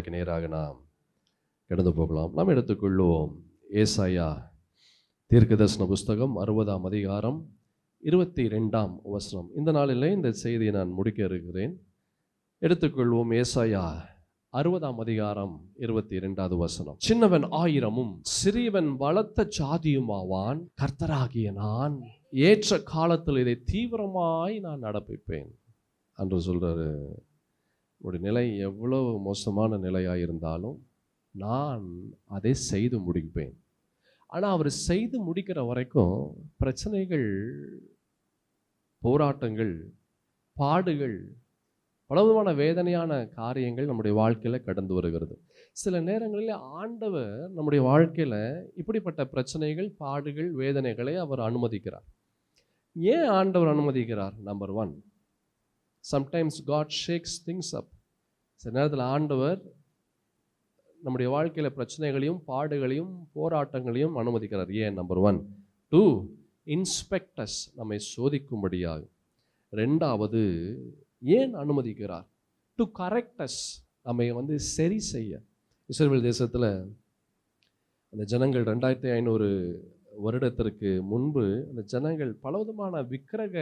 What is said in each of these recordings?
வார்த்தைக்கு நேராக நாம் கடந்து போகலாம். நாம் எடுத்துக்கொள்வோம் ஏசாயா தீர்க்கதரிசன புஸ்தகம் 60ஆம் அதிகாரம் 22ஆம் வசனம். இந்த நாளிலே இந்த செய்தியை நான் முடிக்க இருக்கிறேன். எடுத்துக்கொள்வோம் ஏசாயா 60ஆம் அதிகாரம் 22வது வசனம். சின்னவன் ஆயிரமும் சிறியவன் பலத்த சாதியுமாவான், கர்த்தராகிய நான் ஏற்ற காலத்தில் இதை தீவிரமாய் நான் நடப்பிப்பேன் என்று சொல்றாரு. உங்களுடைய நிலை எவ்வளவு மோசமான நிலையாக இருந்தாலும் நான் அதை செய்து முடிப்பேன். ஆனால் அவர் செய்து முடிக்கிற வரைக்கும் பிரச்சனைகள், போராட்டங்கள், பாடுகள், பலவிதமான வேதனையான காரியங்கள் நம்முடைய வாழ்க்கையில் கடந்து வருகிறது. சில நேரங்களில் ஆண்டவர் நம்முடைய வாழ்க்கையில் இப்படிப்பட்ட பிரச்சனைகள், பாடுகள், வேதனைகளை அவர் அனுமதிக்கிறார். ஏன் ஆண்டவர் அனுமதிக்கிறார்? Number 1, sometimes God shakes things up. சில நேரத்தில் ஆண்டவர் நம்முடைய வாழ்க்கையில் பிரச்சனைகளையும், பாடுகளையும், போராட்டங்களையும் அனுமதிக்கிறார். ஏன்? நம்பர் 1. 2, இன்ஸ்பெக்டஸ், நம்மை சோதிக்கும்படியாக. 2வது, ஏன் அனுமதிக்கிறார்? டு கரெக்டஸ், நம்மை சரி செய்ய. இஸ்ரவேல் தேசத்தில் அந்த ஜனங்கள் 2500 வருடத்திற்கு முன்பு அந்த ஜனங்கள் பலவிதமான விக்கிரக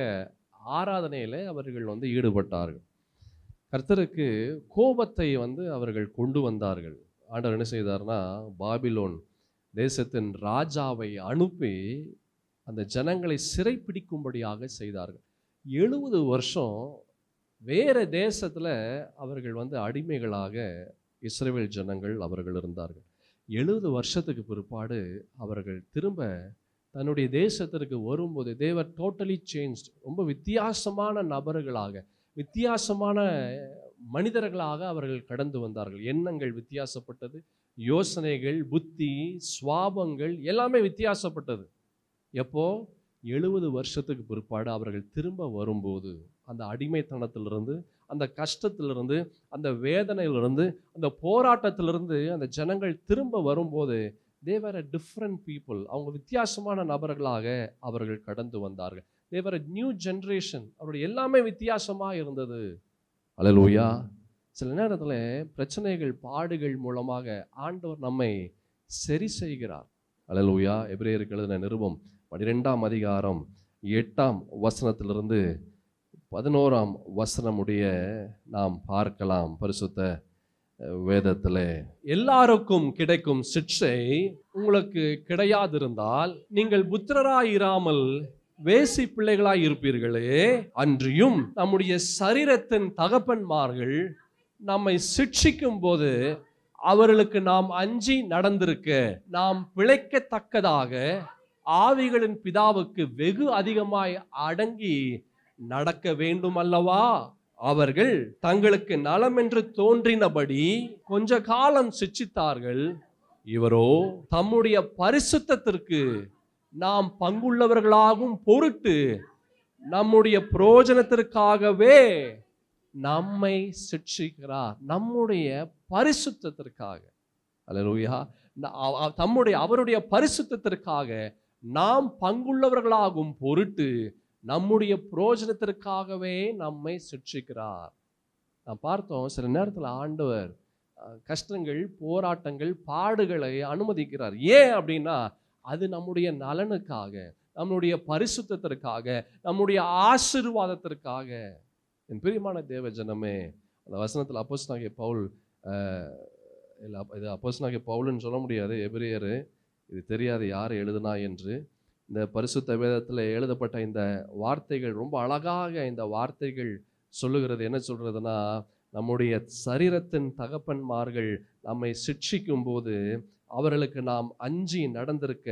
ஆராதனையில் அவர்கள் ஈடுபட்டார்கள். கர்த்தருக்கு கோபத்தை அவர்கள் கொண்டு வந்தார்கள். ஆண்டவர் என்ன செய்தார்னா, பாபிலோன் தேசத்தின் ராஜாவை அனுப்பி அந்த ஜனங்களை சிறைப்பிடிக்கும்படியாக செய்தார்கள். 70 வருஷம் வேறு தேசத்தில் அவர்கள் அடிமைகளாக இஸ்ரவேல் ஜனங்கள் அவர்கள் இருந்தார்கள். 70 வருஷத்துக்கு பிற்பாடு அவர்கள் திரும்ப தன்னுடைய தேசத்திற்கு வரும்போது தேவர் டோட்டலி சேஞ்ச்ட். ரொம்ப வித்தியாசமான நபர்களாக, வித்தியாசமான மனிதர்களாக அவர்கள் கடந்து வந்தார்கள். எண்ணங்கள் வித்தியாசப்பட்டது, யோசனைகள், புத்தி, சுவாபங்கள் எல்லாமே வித்தியாசப்பட்டது. எப்போ? 70 வருஷத்துக்கு பிற்பாடு அவர்கள் திரும்ப வரும்போது அந்த அடிமைத்தனத்திலிருந்து, அந்த கஷ்டத்திலிருந்து, அந்த வேதனையிலிருந்து, அந்த போராட்டத்திலிருந்து அந்த ஜனங்கள் திரும்ப வரும்போது they were a different people. அவங்க வித்தியாசமான நபர்களாக அவர்கள் கடந்து வந்தார்கள். they were a new generation. அவருடைய எல்லாமே வித்தியாசமாக இருந்தது. அல்லேலூயா. சில நேரத்தில் பிரச்சனைகள், பாடுகள் மூலமாக ஆண்டவர் நம்மை சரி செய்கிறார். அல்லேலூயா. எபிரேயருக்கு எழுதின நிருபம் 12ஆம் அதிகாரம் 8ஆம் வசனத்திலிருந்து 11ஆம் வசனமுடைய நாம் பார்க்கலாம். பரிசுத்த வேதத்தில், எல்லாருக்கும் கிடைக்கும் சிக்ஷை உங்களுக்கு கிடையாதிருந்தால் நீங்கள் புத்திரராயிராமல் வேசி பிள்ளைகளாய் இருப்பீர்களே. அன்றியும் நம்முடைய சரீரத்தின் தகப்பன்மார்கள் நம்மை சிட்சிக்கும் போது அவர்களுக்கு நாம் அஞ்சி நடந்திருக்க நாம் பிழைக்கத்தக்கதாக ஆவிகளின் பிதாவுக்கு வெகு அதிகமாய் அடங்கி நடக்க வேண்டும் அல்லவா? அவர்கள் தங்களுக்கு நலம் என்று தோன்றினபடி கொஞ்ச காலம் சிட்சித்தார்கள். இவரோ தம்முடைய பரிசுத்தத்திற்கு நாம் பங்குள்ளவர்களாகும் பொருட்டு நம்முடைய பிரயோஜனத்திற்காகவே நம்மை சிட்சிக்கிறார். நம்முடைய பரிசுத்தத்திற்காக. அல்லேலூயா. அவருடைய பரிசுத்தத்திற்காக நாம் பங்குள்ளவர்களாகும் பொருட்டு நம்முடைய பிரயோஜனத்திற்காகவே நம்மை சிட்சிக்கிறார். நாம் பார்த்தோம், சில நேரத்தில் ஆண்டவர் கஷ்டங்கள், போராட்டங்கள், பாடுகளை அனுமதிக்கிறார். ஏன் அப்படின்னா அது நம்முடைய நலனுக்காக, நம்முடைய பரிசுத்தத்திற்காக, நம்முடைய ஆசீர்வாதத்திற்காக. என் பிரியமான தேவ ஜனமே, அந்த வசனத்தில் அப்போஸ்தலனாகிய பவுல், இது அப்போஸ்தலனாகிய பவுல்னு சொல்ல முடியாது, எபிரேயர், இது தெரியாது யார் எழுதுனா என்று. இந்த பரிசுத்த வேதத்தில் எழுதப்பட்ட இந்த வார்த்தைகள் ரொம்ப அழகாக இந்த வார்த்தைகள் சொல்லுகிறது. என்ன சொல்றதுன்னா, நம்முடைய சரீரத்தின் தகப்பன்மார்கள் நம்மை சிட்சிக்கும் போது அவர்களுக்கு நாம் அஞ்சி நடந்திருக்க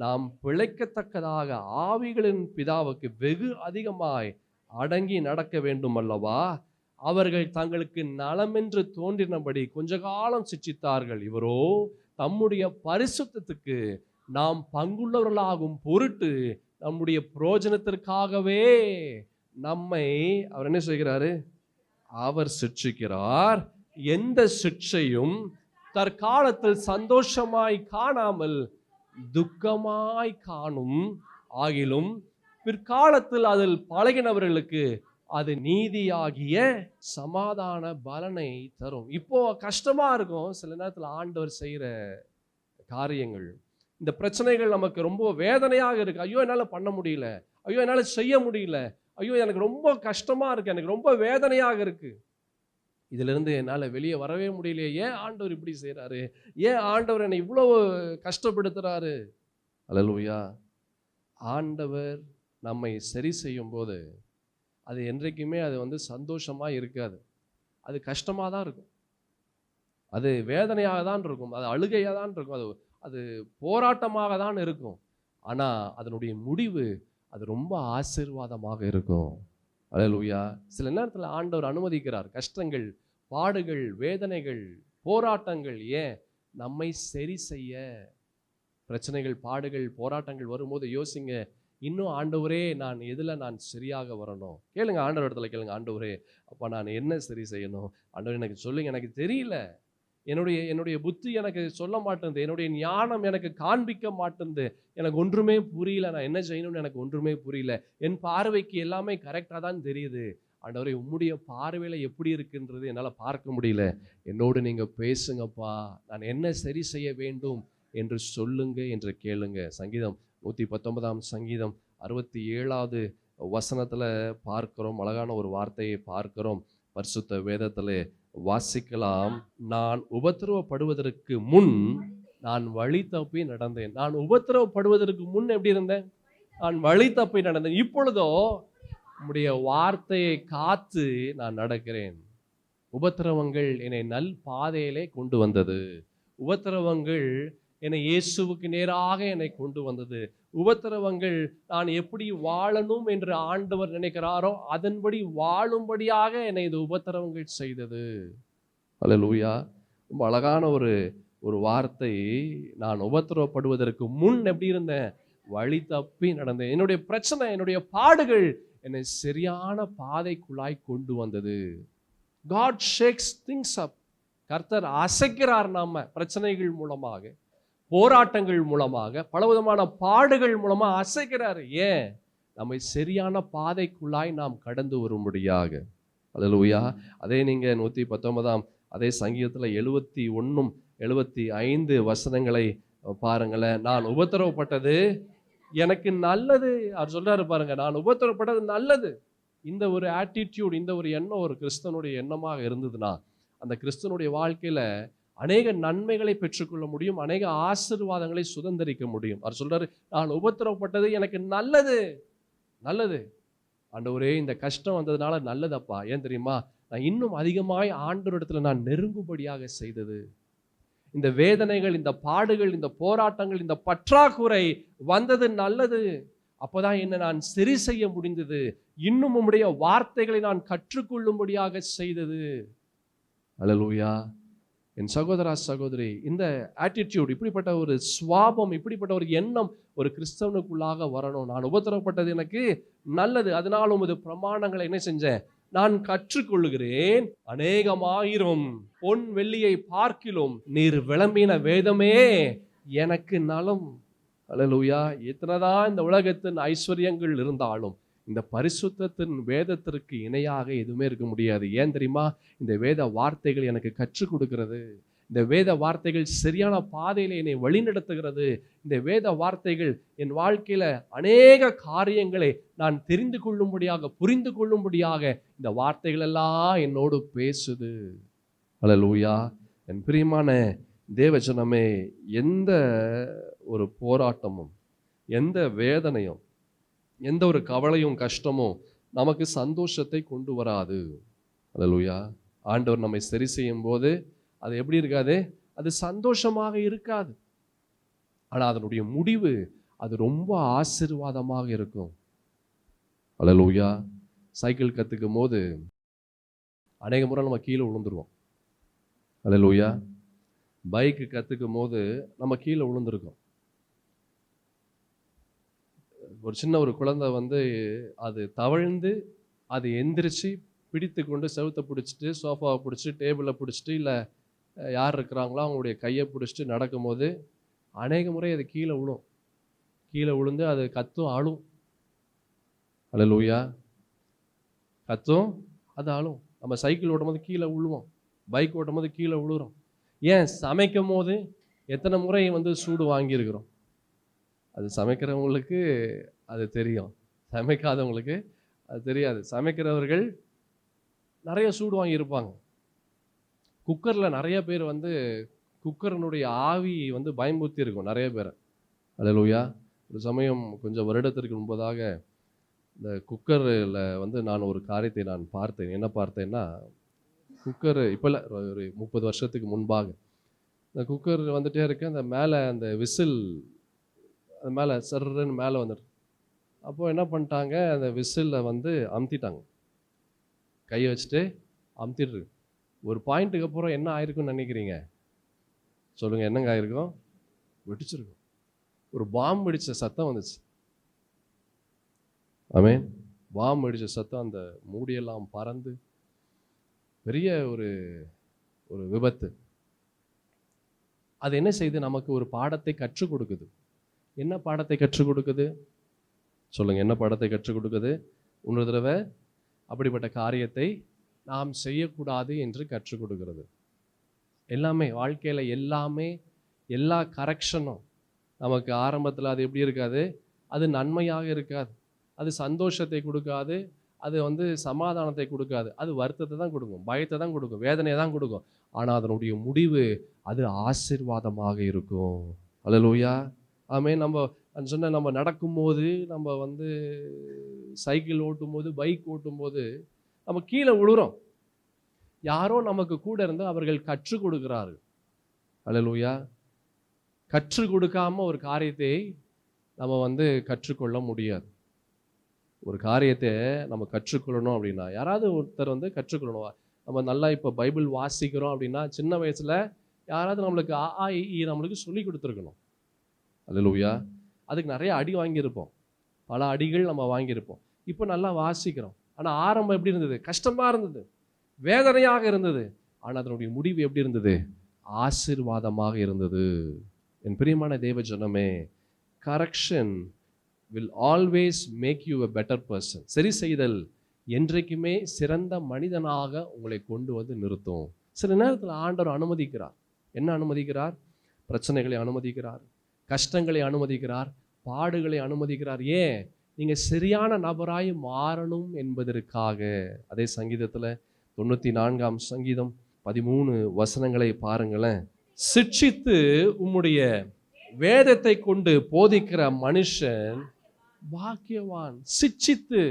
நாம் பிழைக்கத்தக்கதாக ஆவிகளின் பிதாவுக்கு வெகு அதிகமாய் அடங்கி நடக்க வேண்டும் அல்லவா? அவர்கள் தங்களுக்கு நலமென்று தோன்றினபடி கொஞ்ச காலம் சிட்சித்தார்கள். இவரோ தம்முடைய பரிசுத்தத்துக்கு நாம் பங்குள்ளவர்களாகும் பொருட்டு நம்முடைய பிரயோஜனத்திற்காகவே நம்மை அவர் என்ன செய்கிறாரு? அவர் சிட்சிக்கிறார். எந்த சிட்சையும் தற்காலத்தில் சந்தோஷமாய் காணாமல் துக்கமாய் காணும் ஆகிலும் பிற்காலத்தில் அதில் பழகினவர்களுக்கு அது நீதியாகிய சமாதான பலனை தரும். இப்போ கஷ்டமா இருக்கும் சில நேரத்தில் ஆண்டவர் செய்கிற காரியங்கள். இந்த பிரச்சனைகள் நமக்கு ரொம்ப வேதனையாக இருக்கு. ஐயோ என்னால் பண்ண முடியல, ஐயோ என்னால் செய்ய முடியல, ஐயோ எனக்கு ரொம்ப கஷ்டமா இருக்கு, எனக்கு ரொம்ப வேதனையாக இருக்கு, இதிலிருந்து என்னால் வெளியே வரவே முடியலையே, ஏன் ஆண்டவர் இப்படி செய்கிறாரு, ஏன் ஆண்டவர் என்னை இவ்வளவு கஷ்டப்படுத்துறாரு? அல்லேலூயா. ஆண்டவர் நம்மை சரி செய்யும் போது அது என்றைக்குமே அது சந்தோஷமாக இருக்காது. அது கஷ்டமாக தான் இருக்கும், அது வேதனையாக தான் இருக்கும், அது அழுகையாக தான் இருக்கும், அது போராட்டமாக தான் இருக்கும். ஆனால் அதனுடைய முடிவு அது ரொம்ப ஆசீர்வாதமாக இருக்கும். அல்லேலூயா. சில நேரத்தில் ஆண்டவர் அனுமதிக்கிறார் கஷ்டங்கள், பாடுகள், வேதனைகள், போராட்டங்கள். ஏன்? நம்மை சரி செய்ய. பிரச்சனைகள், பாடுகள், போராட்டங்கள் வரும்போது யோசிங்க, இன்னும் ஆண்டவரே நான் எதில் நான் சரியாக வரணும்? கேளுங்க, ஆண்டவர் இடத்துல கேளுங்க, ஆண்டவரே அப்பா நான் என்ன சரி செய்யணும்? ஆண்டவர் எனக்கு சொல்லுங்க, எனக்கு தெரியல, என்னுடைய புத்தி எனக்கு சொல்ல மாட்டேங்குது, என்னுடைய ஞானம் எனக்கு காண்பிக்க மாட்டேங்குது, எனக்கு ஒன்றுமே புரியல, நான் என்ன செய்யணும்னு எனக்கு ஒன்றுமே புரியல, என் பார்வைக்கு எல்லாமே கரெக்டாக தான் தெரியுது, ஆண்டவரே உம்முடைய பார்வையில் எப்படி இருக்குன்றது என்னால் பார்க்க முடியல, என்னோடு நீங்கள் பேசுங்கப்பா, நான் என்ன சரி செய்ய வேண்டும் என்று சொல்லுங்க என்று கேளுங்க. சங்கீதம் 119 சங்கீதம் 67வது வசனத்தில் பார்க்கிறோம், அழகான ஒரு வார்த்தையை பார்க்கிறோம், பரிசுத்த வேதத்திலே வாசிக்கலாம். நான் உபத்திரவப்படுவதற்கு முன் நான் வழி தப்பி நடந்தேன். நான் உபத்திரவப்படுவதற்கு முன் எப்படி இருந்தேன்? நான் வழி தப்பி நடந்தேன். இப்பொழுதோ உம்முடைய வார்த்தையை காத்து நான் நடக்கிறேன். உபத்திரவங்கள் என்னை நல் பாதையிலே கொண்டு வந்தது. உபத்திரவங்கள் என்னை இயேசுவுக்கு நேராக என்னை கொண்டு வந்தது. உபத்திரவங்கள் நான் எப்படி வாழணும் என்று ஆண்டவர் நினைக்கிறாரோ அதன்படி வாழும்படியாக என்னை இந்த உபத்திரவங்கள் செய்தது. அல்லேலூயா. ரொம்ப அழகான ஒரு வார்த்தை. நான் உபத்திரவப்படுவதற்கு முன் எப்படி இருந்தேன்? வழி தப்பி நடந்தேன். என்னுடைய பிரச்சனை, என்னுடைய பாடுகள் என்னை சரியான பாதைக்குள்ளாய் கொண்டு வந்தது. God shakes things up. கர்த்தர் அசைக்கிறார். நாம பிரச்சனைகள் மூலமாக, போராட்டங்கள் மூலமாக, பலவிதமான பாடுகள் மூலமாக அசைக்கிறார். ஏன்? நம்மை சரியான பாதைக்குள்ளாய் நாம் கடந்து வரும்படியாக. அல்லேலூயா. அதே நீங்க 119 அதே சங்கீதத்தில் 71 75 வசனங்களை பாருங்களேன். நான் உபத்திரவப்பட்டது எனக்கு நல்லது. அவர் சொல்றாரு பாருங்க, நான் உபத்திரவப்பட்டது நல்லது. இந்த ஒரு ஆட்டிடியூட், இந்த ஒரு எண்ணம் ஒரு கிறிஸ்தனுடைய எண்ணமாக இருந்ததுன்னா அந்த கிறிஸ்தனுடைய வாழ்க்கையில அநேக நன்மைகளை பெற்றுக்கொள்ள முடியும், அநேக ஆசீர்வாதங்களை சுதந்திரிக்க முடியும். அவர் சொல்றாரு, நான் உபத்திரவப்பட்டது எனக்கு நல்லது. நல்லது ஆண்டவரே, இந்த கஷ்டம் வந்ததுனால நல்லதப்பா. ஏன் தெரியுமா? நான் இன்னும் அதிகமாய் ஆண்டவரிடத்துல நான் நெருங்கும்படியாக செய்தது. இந்த வேதனைகள், இந்த பாடுகள், இந்த போராட்டங்கள், இந்த பற்றாக்குறை வந்தது நல்லது. அப்போதான் என்ன நான் சரி செய்ய முடிந்தது. இன்னும் உம்முடைய வார்த்தைகளை நான் கற்றுக்கொள்ளும்படியாக செய்தது. அல்லேலூயா. என் சகோதரா சகோதரி, இந்த ஆட்டிடியூட், இப்படிப்பட்ட ஒரு சுவாபம், இப்படிப்பட்ட ஒரு எண்ணம் ஒரு கிறிஸ்தவனுக்குள்ளாக வரணும். நான் உபத்திரவப்பட்டது எனக்கு நல்லது, அதனால் உமது பிரமாணங்களை என்ன செஞ்சேன்? நான் கற்றுக்கொள்ளுகிறேன். அநேகமாயிரம் பொன் வெள்ளியை பார்க்கிலும் நீர் விளம்பின வேதமே எனக்கு நலம். அல்லேலூயா. எத்தனைதான் இந்த உலகத்தின் ஐஸ்வர்யங்கள் இருந்தாலும் இந்த பரிசுத்தத்தின் வேதத்திற்கு இணையாக எதுவுமே இருக்க முடியாது. ஏன் தெரியுமா? இந்த வேத வார்த்தைகள் எனக்கு கற்றுக் கொடுக்கிறது. இந்த வேத வார்த்தைகள் சரியான பாதையில என்னை வழிநடத்துகிறது. இந்த வேத வார்த்தைகள் என் வாழ்க்கையில அநேக காரியங்களை நான் தெரிந்து கொள்ளும்படியாக, புரிந்து கொள்ளும்படியாக இந்த வார்த்தைகள் எல்லாம் என்னோடு பேசுது. அல்லேலூயா. என் பிரியமான தேவஜனமே, எந்த ஒரு போராட்டமும், எந்த வேதனையும், எந்த ஒரு கவலையும் கஷ்டமும் நமக்கு சந்தோஷத்தை கொண்டு வராது. அல்லேலூயா. ஆண்டவர் நம்மை சரி செய்யும் போது அது எப்படி இருக்காது? அது சந்தோஷமாக இருக்காது. ஆனால் அதனுடைய முடிவு அது ரொம்ப ஆசீர்வாதமாக இருக்கும். அல்லேலூயா. சைக்கிள் கற்றுக்கும் போது அநேக முறை நம்ம கீழே விழுந்துருவோம். அல்லேலூயா. பைக்கு கற்றுக்கும் போது நம்ம கீழே விழுந்துருக்கோம். ஒரு சின்ன ஒரு குழந்தை அது தவழ்ந்து அது எந்திரிச்சு பிடித்து கொண்டு செவுத்தை பிடிச்சிட்டு, சோஃபாவை பிடிச்சி, டேபிளை பிடிச்சிட்டு, இல்லை யார் இருக்கிறாங்களோ அவங்களுடைய கையை பிடிச்சிட்டு நடக்கும்போது அநேக முறை அது கீழே விழும். கீழே விழுந்து அது கத்தும், அழும். அல்லேலூயா. கத்தும், அது ஆளும். நம்ம சைக்கிள் ஓட்டும் போது கீழே விழுவோம், பைக் ஓட்டும் போது கீழே விழுறோம். ஏன்? சமைக்கும் போது எத்தனை முறை சூடு வாங்கியிருக்கிறோம். அது சமைக்கிறவங்களுக்கு அது தெரியும், சமைக்காதவங்களுக்கு அது தெரியாது. சமைக்கிறவர்கள் நிறைய சூடு வாங்கியிருப்பாங்க. குக்கரில் நிறைய பேர் குக்கரனுடைய ஆவி பயமுறுத்தி இருக்கும் நிறைய பேரை. அல்லேலூயா. ஒரு சமயம் கொஞ்சம் வருடத்திற்கு முன்பதாக இந்த குக்கரில் நான் ஒரு காரியத்தை நான் பார்த்தேன். என்ன பார்த்தேன்னா, குக்கர் இப்போ இல்லை, ஒரு 30 வருஷத்துக்கு முன்பாக இந்த குக்கர் வந்துட்டே இருக்கு. அந்த மேலே அந்த விசில் அது மேலே சர்ன்னு மேலே வந்துட்டு, அப்போது என்ன பண்ணிட்டாங்க, அந்த விசிலில் அமுத்திட்டாங்க. கையை வச்சுட்டு அமுத்திட்டு ஒரு பாயிண்ட்டுக்கு அப்புறம் என்ன ஆயிருக்குன்னு நினைக்கிறீங்க? சொல்லுங்கள், என்னங்க ஆயிருக்கும்? வெடிச்சிருக்கும். ஒரு பாம்பு வெடிச்ச சத்தம் வந்துச்சு. ஆமென். பாம்பு வெடிச்ச சத்தம், அந்த மூடியெல்லாம் பறந்து பெரிய ஒரு ஒரு விபத்து. அது என்ன செய்து? நமக்கு ஒரு பாடத்தை கற்றுக் கொடுக்குது. என்ன பாடத்தை கற்றுக் கொடுக்குது? சொல்லுங்க, என்ன பாடத்தை கற்றுக் கொடுக்குது? இன்னொரு தடவை அப்படிப்பட்ட காரியத்தை நாம் செய்யக்கூடாது என்று கற்றுக் கொடுக்கிறது. எல்லாமே வாழ்க்கையில் எல்லாமே, எல்லா கரெக்ஷனும் நமக்கு ஆரம்பத்தில் அது எப்படி இருக்காது? அது நன்மையாக இருக்காது, அது சந்தோஷத்தை கொடுக்காது, அது சமாதானத்தை கொடுக்காது. அது வருத்தத்தை தான் கொடுக்கும், பயத்தை தான் கொடுக்கும், வேதனையை தான் கொடுக்கும். ஆனால் அதனுடைய முடிவு அது ஆசீர்வாதமாக இருக்கும். அல்லேலூயா. ஆமென். நம்ம நடக்கும்போது, நம்ம சைக்கிள் ஓட்டும் போது, பைக் ஓட்டும் போது நம்ம கீழே விழுறோம். யாரோ நமக்கு கூட இருந்து அவர்கள் கற்றுக் கொடுக்கிறார்கள். அல்லேலூயா. கற்றுக் கொடுக்காம ஒரு காரியத்தை நம்ம கற்றுக்கொள்ள முடியாது. ஒரு காரியத்தை நம்ம கற்றுக்கொள்ளணும் அப்படின்னா யாராவது ஒருத்தர் கற்றுக்கொள்ளணும். நம்ம நல்லா இப்போ பைபிள் வாசிக்கிறோம் அப்படின்னா சின்ன வயசில் யாராவது நம்மளுக்கு ஆ ஆ இ ஈ நம்மளுக்கு சொல்லி கொடுத்துருக்கணும். அல்லேலூயா. அதுக்கு நிறைய அடி வாங்கியிருப்போம், பல அடிகள் நம்ம வாங்கியிருப்போம். இப்போ நல்லா வாசிக்கிறோம். ஆனால் ஆரம்பம் எப்படி இருந்தது? கஷ்டமாக இருந்தது, வேதனையாக இருந்தது. ஆனால் அதனுடைய முடிவு எப்படி இருந்தது? ஆசீர்வாதமாக இருந்தது. என் பிரியமான தேவ ஜனமே, correction will always make you a better person. சரி செய்தல் என்றைக்குமே சிறந்த மனிதனாக உங்களை கொண்டு நிறுத்தும். சில நேரத்தில் ஆண்டவர் அனுமதிக்கிறார். என்ன அனுமதிக்கிறார்? பிரச்சனைகளை அனுமதிக்கிறார், கஷ்டங்களை அனுமதிக்கிறார், பாடுகளை அனுமதிக்கிறார். ஏன்? நீங்கள் சரியான நபராய் மாறணும் என்பதற்காக. அதே சங்கீதத்தில் 94ஆம் சங்கீதம் 13 வசனங்களை பாருங்களேன். சிட்சித்து உம்முடைய வேதத்தை கொண்டு போதிக்கிற மனுஷன் பாக்கியவான். சிட்சித்து,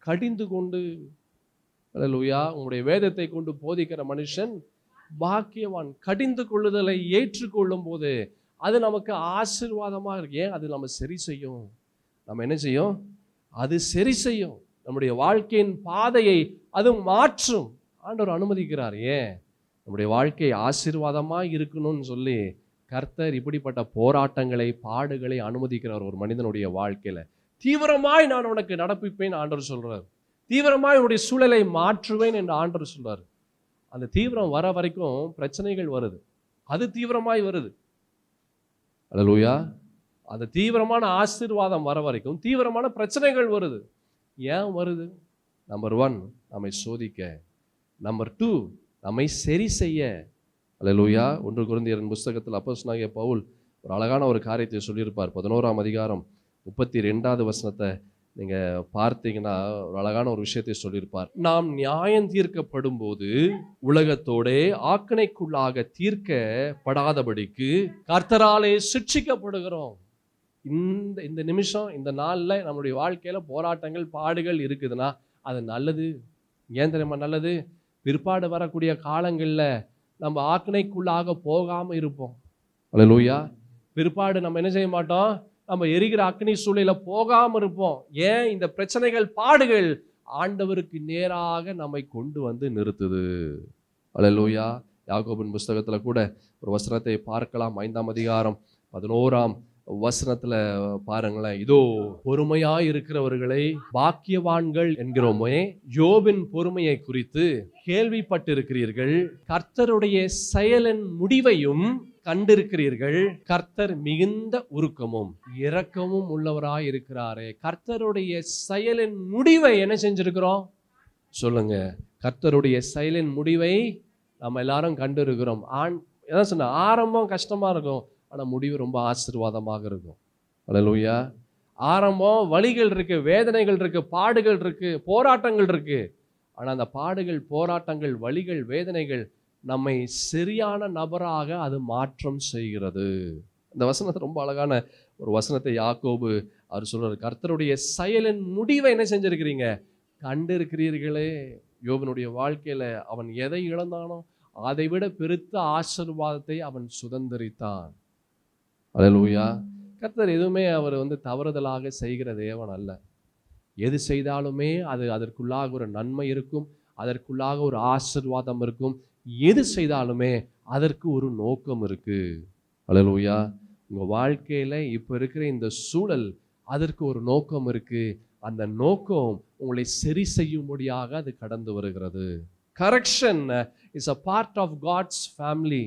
கடிந்து கொண்டு, அல்லேலூயா, உங்களுடைய வேதத்தை கொண்டு போதிக்கிற மனுஷன் பாக்கியவான். கடிந்து கொள்ளுதலை ஏற்றுக்கொள்ளும் போது அது நமக்கு ஆசீர்வாதமாக இருக்கு. ஏன்? அது நம்ம சரி செய்யும். நம்ம என்ன செய்யும்? அது சரி செய்யும். நம்முடைய வாழ்க்கையின் பாதையை அது மாற்றும். ஆண்டவர் அனுமதிக்கிறார். ஏன்? நம்முடைய வாழ்க்கை ஆசீர்வாதமாக இருக்கணும்னு சொல்லி கர்த்தர் இப்படிப்பட்ட போராட்டங்களை, பாடுகளை அனுமதிக்கிறார் ஒரு மனிதனுடைய வாழ்க்கையில். தீவிரமாய் நான் உனக்கு நடப்பிப்பேன் ஆண்டவர் சொல்றார். தீவிரமாய் உன்னுடைய சூழலை மாற்றுவேன் என்று ஆண்டவர் சொல்றார். அந்த தீவிரம் வர வரைக்கும் பிரச்சனைகள் வருது, அது தீவிரமாய் வருது. அல்லேலூயா. அந்த தீவிரமான ஆசீர்வாதம் வர வரைக்கும் தீவிரமான பிரச்சனைகள் வருது. ஏன் வருது? நம்பர் 1 நம்மை சோதிக்க, நம்பர் 2 நம்மை சரி செய்ய. அல்லேலூயா. 1 கொரிந்தியரின் புஸ்தகத்தில் அப்போஸ்தலனாகிய பவுல் ஒரு அழகான ஒரு காரியத்தை சொல்லியிருப்பார். 11ஆம் அதிகாரம் 32வது வசனத்தை நீங்கள் பார்த்தீங்கன்னா ஒரு அழகான ஒரு விஷயத்தை சொல்லியிருப்பார். நாம் நியாயம் தீர்க்கப்படும் போது உலகத்தோடே ஆக்கினைக்குள்ளாக தீர்க்கப்படாதபடிக்கு கர்த்தராலே சிட்சிக்கப்படுகிறோம். இந்த நிமிஷம், இந்த நாளில் நம்மளுடைய வாழ்க்கையில் போராட்டங்கள், பாடுகள் இருக்குதுன்னா அது நல்லது. ஏன் தெரியுமா நல்லது? பிற்பாடு வரக்கூடிய காலங்களில் நம்ம ஆக்கினைக்குள்ளாக போகாமல் இருப்போம். அல்லேலூயா. பிற்பாடு நம்ம என்ன செய்ய மாட்டோம்? நம்ம எரிகிற அக்னி சூளையில போகாமல் இருப்போம். ஏன்? இந்த பிரச்சனைகள், பாடுகள் ஆண்டவருக்கு நேராக நம்மை கொண்டு நிறுத்துது. அல்லேலூயா. யாக்கோபின் புஸ்தகத்தில் கூட ஒரு வசனத்தை பார்க்கலாம். 5ஆம் அதிகாரம் 11ஆம் வசனத்துல பாருங்களேன். இதோ பொறுமையாய் இருக்கிறவர்களை பாக்கியவான்கள் என்கிறோமே, யோபின் பொறுமையை குறித்து கேள்விப்பட்டிருக்கிறீர்கள், கர்த்தருடைய செயலின் முடிவையும் கண்டிருக்கிறீர்கள். கர்த்தர் மிகுந்த உருக்கமும் இரக்கமும் உள்ளவராய் இருக்கிறாரே. கர்த்தருடைய செயலின் முடிவை என்ன செஞ்சிருக்கிறோம்? சொல்லுங்க. கர்த்தருடைய செயலின் முடிவை நம்ம எல்லாரும் கண்டு இருக்கிறோம். எதான் சொன்ன, ஆரம்பம் கஷ்டமா இருக்கும், ஆனா முடிவு ரொம்ப ஆசீர்வாதமாக இருக்கும். அல்லேலூயா. ஆரம்பம் வலிகள் இருக்கு, வேதனைகள் இருக்கு, பாடுகள் இருக்கு, போராட்டங்கள் இருக்கு. ஆனா அந்த பாடுகள், போராட்டங்கள், வலிகள், வேதனைகள் நம்மை சரியான நபராக அது மாற்றம் செய்கிறது. இந்த வசனத்தை ரொம்ப அழகான ஒரு வசனத்தை யாக்கோபு அவர் சொல்றாரு, கர்த்தருடைய செயலின் முடிவை என்ன செஞ்சிருக்கிறீங்க, கண்டு இருக்கிறீர்களே. யோபனுடைய வாழ்க்கையில அவன் எதை இழந்தானோ அதை விட பெருத்த ஆசீர்வாதத்தை அவன் சுதந்திரித்தான். அல்லேலூயா. கர்த்தர் எதுவுமே அவர் தவறுதலாக செய்கிற தேவன் அல்ல. எது செய்தாலுமே அதற்குள்ளாக ஒரு நன்மை இருக்கும், அதற்குள்ளாக ஒரு ஆசீர்வாதம் இருக்கும். எது செய்தாலுமே அதற்கு ஒரு நோக்கம் இருக்கு. அல்லேலூயா. உங்க வாழ்க்கையில இப்ப இருக்கிற இந்த சூழல், அதற்கு ஒரு நோக்கம் இருக்கு. அந்த நோக்கம் உங்களை சரி செய்யும்படியாக அது கடந்து வருகிறது. Correction is a part of God's family.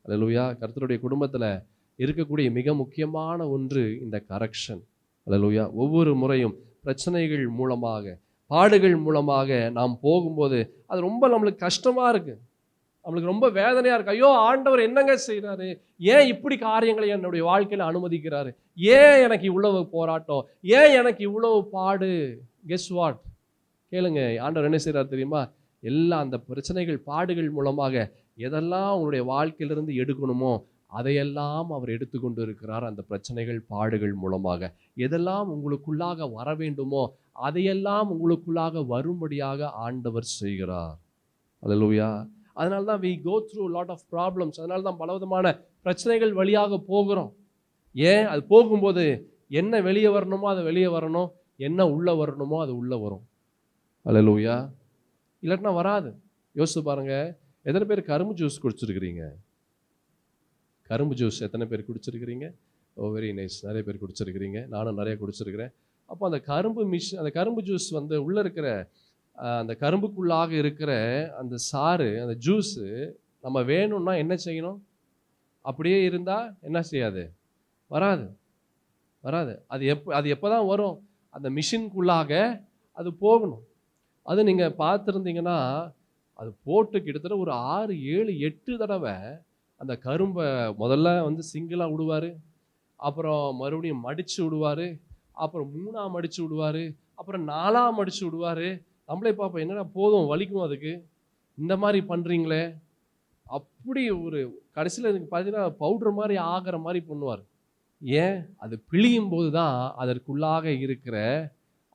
அல்லேலூயா. கர்த்தருடைய குடும்பத்துல இருக்கக்கூடிய மிக முக்கியமான ஒன்று இந்த கரெக்ஷன். அல்லேலூயா. ஒவ்வொரு முறையும் பிரச்சனைகள் மூலமாக, பாடுகள் மூலமாக நாம் போகும்போது அது ரொம்ப நம்மளுக்கு கஷ்டமா இருக்கு, நம்மளுக்கு ரொம்ப வேதனையா இருக்கு. ஐயோ, ஆண்டவர் என்னங்க செய்யறாரு, ஏன் இப்படி காரியங்களை என்னுடைய வாழ்க்கையில அனுமதிக்கிறாரு, ஏன் எனக்கு இவ்வளவு போராட்டம், ஏன் எனக்கு இவ்வளவு பாடு. கெஸ் வாட், கேளுங்க, ஆண்டவர் என்ன செய்யறாரு தெரியுமா? எல்லா அந்த பிரச்சனைகள், பாடுகள் மூலமாக எதெல்லாம் உங்களுடைய வாழ்க்கையிலிருந்து எடுக்கணுமோ அதையெல்லாம் அவர் எடுத்துக்கொண்டு இருக்கிறார். அந்த பிரச்சனைகள், பாடுகள் மூலமாக எதெல்லாம் உங்களுக்குள்ளாக வர வேண்டுமோ அதையெல்லாம் உங்களுக்குள்ளாக வரும்படியாக ஆண்டவர் செய்கிறார். அல்லேலூயா. அதனால தான் we go through a lot of problems. அதனால தான் பலவிதமான பிரச்சனைகள் வழியாக போகிறோம். ஏன்? அது போகும்போது என்ன வெளியே வரணுமோ அது வெளியே வரணும், என்ன உள்ள வரணுமோ அது உள்ள வரும். அல்லேலூயா. இல்லாட்டினா வராது. யோசிச்சு பாருங்க, எத்தனை பேர் கரும்பு ஜூஸ் குடிச்சிருக்கிறீங்க? கரும்பு ஜூஸ் எத்தனை பேர் குடிச்சிருக்கிறீங்க? ஓ, வெரி நைஸ். நிறைய பேர் குடிச்சிருக்கிறீங்க, நானும் நிறைய குடிச்சிருக்கிறேன். அப்போ அந்த கரும்பு ஜூஸ் உள்ள இருக்கிற அந்த கரும்புக்குள்ளாக இருக்கிற அந்த சாறு, அந்த ஜூஸு நம்ம வேணும்னா என்ன செய்யணும்? அப்படியே இருந்தால் என்ன செய்யாது? வராது, வராது. அது எப்போ தான் வரும்? அந்த மிஷின்குள்ளாக அது போகணும். அது நீங்கள் பார்த்துருந்தீங்கன்னா அது போட்டு கிட்டத்தட்ட ஒரு 6, 7, 8 தடவை அந்த கரும்பை முதல்ல சிங்கிளாக விடுவார், அப்புறம் மறுபடியும் மடித்து விடுவார், அப்புறம் 3ஆக மடித்து விடுவார், அப்புறம் 4ஆக மடித்து விடுவார். நம்மளே பார்ப்போம், என்னடா போதும் வலிக்கும் அதுக்கு, இந்த மாதிரி பண்ணுறீங்களே. அப்படி ஒரு கடைசியில் எனக்கு பார்த்தீங்கன்னா பவுடர் மாதிரி ஆகிற மாதிரி பண்ணுவார். ஏன்? அது பிழியும் போது தான் அதற்குள்ளாக இருக்கிற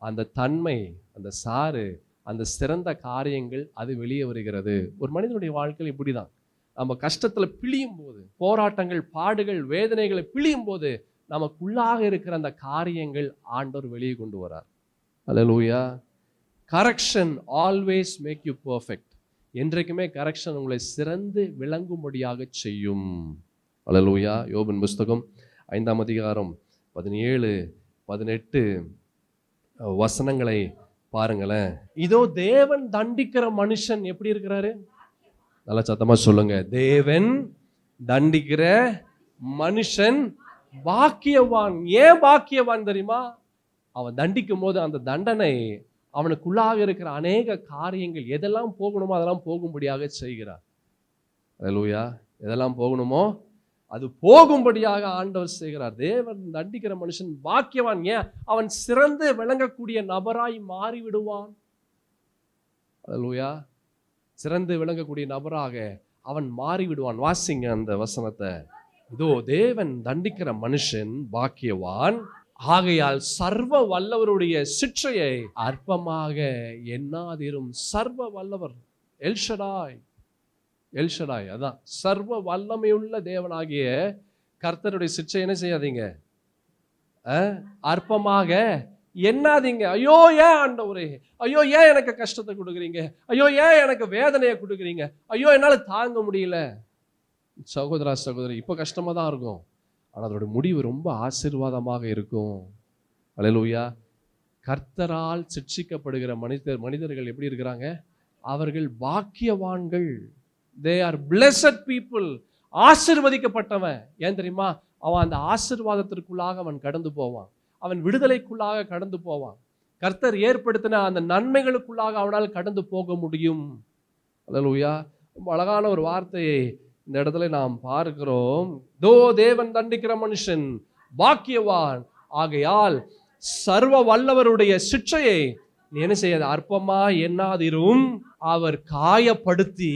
அந்த தன்மை, அந்த சாறு, அந்த சிறந்த காரியங்கள் அது வெளியே வருகிறது. ஒரு மனிதனுடைய வாழ்க்கையில் இப்படி தான். நம்ம கஷ்டத்தில் பிழியும் போது, போராட்டங்கள், பாடுகள், வேதனைகளை பிழியும் போது நமக்குள்ளாக இருக்கிற அந்த காரியங்கள் ஆண்டவர் வெளியே கொண்டு வரார். அல்லேலூயா. Correction always make you perfect. என்றைக்குமே கரெக்ஷன் உங்களை சிறந்து விளங்கும்படியாக செய்யும். அல்லேலூயா. யோபின் புஸ்தகம் 5ஆம் அதிகாரம் 17, 18 வசனங்களை பாருங்களேன். இதோ தேவன் தண்டிக்கிற மனுஷன் எப்படி இருக்கிறாரு? நல்லா சத்தமா சொல்லுங்க. தேவன் தண்டிக்கிற மனுஷன் பாக்கியவான். ஏன் பாக்கியவான் தெரியுமா? அவன் தண்டிக்கும் போது அந்த தண்டனை அவனுக்குள்ளாக இருக்கிற அநேக காரியங்கள் எதெல்லாம் போகணுமோ அதெல்லாம் போகும்படியாக செய்கிறார். அல்லேலூயா. எதெல்லாம் போகணுமோ அது போகும்படியாக ஆண்டவர் செய்கிறார். தேவன் தண்டிக்கிற மனுஷன் பாக்கியவான். ஏன்? அவன் சிறந்து விளங்கக்கூடிய நபராய் மாறிவிடுவான். அல்லேலூயா. சிறந்து விளங்கக்கூடிய நபராக அவன் மாறிவிடுவான். வாசிங்க அந்த வசனத்தை. இதோ தேவன் தண்டிக்கிற மனுஷன் பாக்கியவான், ஆகையால் சர்வ வல்லவருடைய சிற்றையை அற்பமாக எண்ணாதிரும். சர்வ வல்லவர் எல்ஷடாய், எல்ஷடாய், அதான் சர்வ வல்லமையுள்ள தேவனாகிய கர்த்தருடைய சிற்றை என்ன செய்யாதீங்க, அற்பமாக எண்ணாதீங்க. ஐயோ ஏன் ஆண்டவரே, ஐயோ ஏன் எனக்கு கஷ்டத்தை கொடுக்குறீங்க, ஐயோ ஏன் எனக்கு வேதனையை கொடுக்குறீங்க, ஐயோ என்னால் தாங்க முடியல. சகோதரா சகோதரி, இப்போ கஷ்டமாக தான் இருக்கும், ஆனால் அதோட முடிவு ரொம்ப ஆசீர்வாதமாக இருக்கும். அல்லேலூயா. கர்த்தரால் சிட்சிக்கப்படுகிற மனிதர்கள் எப்படி இருக்கிறாங்க? அவர்கள் பாக்கியவான்கள். They are blessed people. ஆசீர்வதிக்கப்பட்டவன். ஏன் தெரியுமா? அவன் அந்த ஆசீர்வாதத்திற்குள்ளாக அவன் கடந்து போவான், அவன் விடுதலைக்குள்ளாக கடந்து போவான். கர்த்தர் ஏற்படுத்தின அந்த நன்மைகளுக்குள்ளாக அவனால் கடந்து போக முடியும். அல்லேலூயா. ரொம்ப அழகான ஒரு வார்த்தையை இந்த இடத்துல நாம் பார்க்கிறோம். தோ தேவன் தண்டிக்கிற மனுஷன் பாக்கியவான், ஆகையால் சர்வ வல்லவருடைய சிட்சையை நீ என்ன செய்யாது, அற்பமா எண்ணாதிரும். அவர் காயப்படுத்தி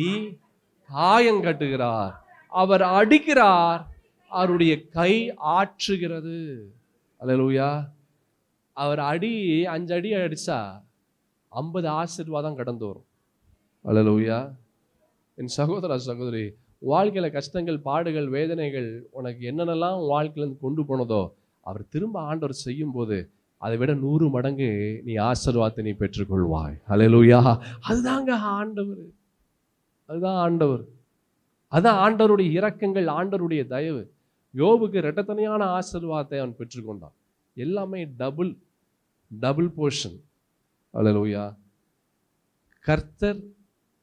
காயங்கட்டுகிறார், அவர் அடிக்கிறார், அவருடைய கை ஆற்றுகிறது. அல்லேலூயா. அவர் 5 அடி அடிச்சா 50 ஆசீர்வாதம் கடந்து வரும். அல்லேலூயா. என் சகோதர சகோதரி, வாழ்க்கையில கஷ்டங்கள், பாடுகள், வேதனைகள் உனக்கு என்னென்னலாம் வாழ்க்கையிலேருந்து கொண்டு போனதோ அவர் திரும்ப ஆண்டவர் செய்யும் போது அதை விட 100 மடங்கு நீ ஆசீர்வாதத்தை நீ பெற்றுக்கொள்வாய். அல்லேலூயா. அதுதாங்க ஆண்டவர், அதுதான் ஆண்டவர், அதான் ஆண்டவருடைய இரக்கங்கள், ஆண்டவருடைய தயவு. யோபுக்கு இரட்டத்தனையான ஆசீர்வாதத்தை அவன் பெற்றுக்கொண்டான். எல்லாமே டபுள் போர்ஷன். அல்லேலூயா. கர்த்தர்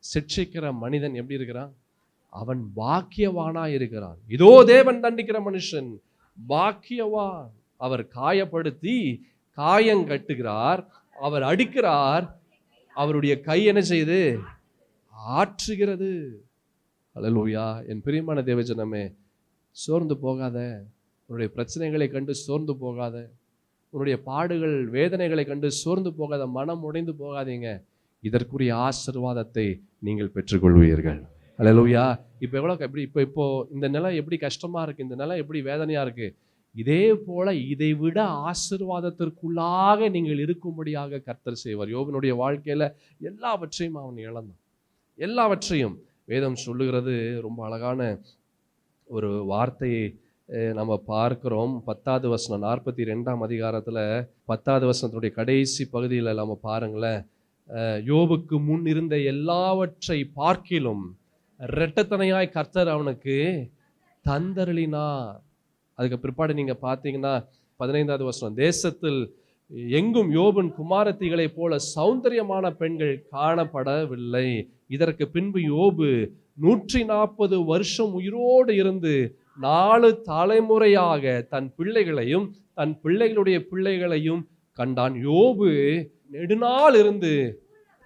சிட்சிக்கிற மனிதன் எப்படி இருக்கிறான்? அவன் பாக்கியவானா இருக்கிறான். இதோ தேவன் தண்டிக்கிற மனுஷன் பாக்கியவான், அவர் காயப்படுத்தி காயங்கட்டுகிறார், அவர் அடிக்கிறார், அவருடைய கை என்ன செய்து ஆற்றுகிறது. அல்லேலூயா. என் பிரியமான தேவஜனமே, சோர்ந்து போகாத. உன்னுடைய பிரச்சனைகளை கண்டு சோர்ந்து போகாத. உன்னுடைய பாடுகள், வேதனைகளை கண்டு சோர்ந்து போகாத. மனம் உடைந்து போகாதீங்க. இதற்குரிய ஆசீர்வாதத்தை நீங்கள் பெற்றுக்கொள்வீர்கள். அல்லேலூயா. இப்போ இந்த நிலை எப்படி கஷ்டமா இருக்கு, இந்த நிலை எப்படி வேதனையா இருக்கு, இதே போல இதை விட ஆசீர்வாதத்திற்குள்ளாக நீங்கள் இருக்கும்படியாக கர்த்தர் செய்வார். யோபனுடைய வாழ்க்கையில எல்லாவற்றையும் அவன் இழந்தான். எல்லாவற்றையும் வேதம் சொல்லுகிறது. ரொம்ப அழகான ஒரு வார்த்தையை நம்ம பார்க்கிறோம். 10வது வசனம், 42ஆம் அதிகாரத்தில் 10வது வசனத்தினுடைய கடைசி பகுதியில் நம்ம பாருங்களேன். யோபுக்கு முன் இருந்த எல்லாவற்றை பார்க்கிலும் இரட்டத்தனையாய் கர்த்தர் அவனுக்கு தந்தருளினார். அதுக்கு பிற்பாடு நீங்க பார்த்தீங்கன்னா 15வது வசனம், தேசத்தில் எங்கும் யோபின் குமாரத்திகளைப் போல சௌந்தரியமான பெண்கள் காணப்படவில்லை. இதற்கு பின்பு யோபு 140 வருஷம் உயிரோடு இருந்து 4 தலைமுறையாக தன் பிள்ளைகளையும் தன் பிள்ளைகளுடைய பிள்ளைகளையும் கண்டான். யோபு நெடுநாள் இருந்து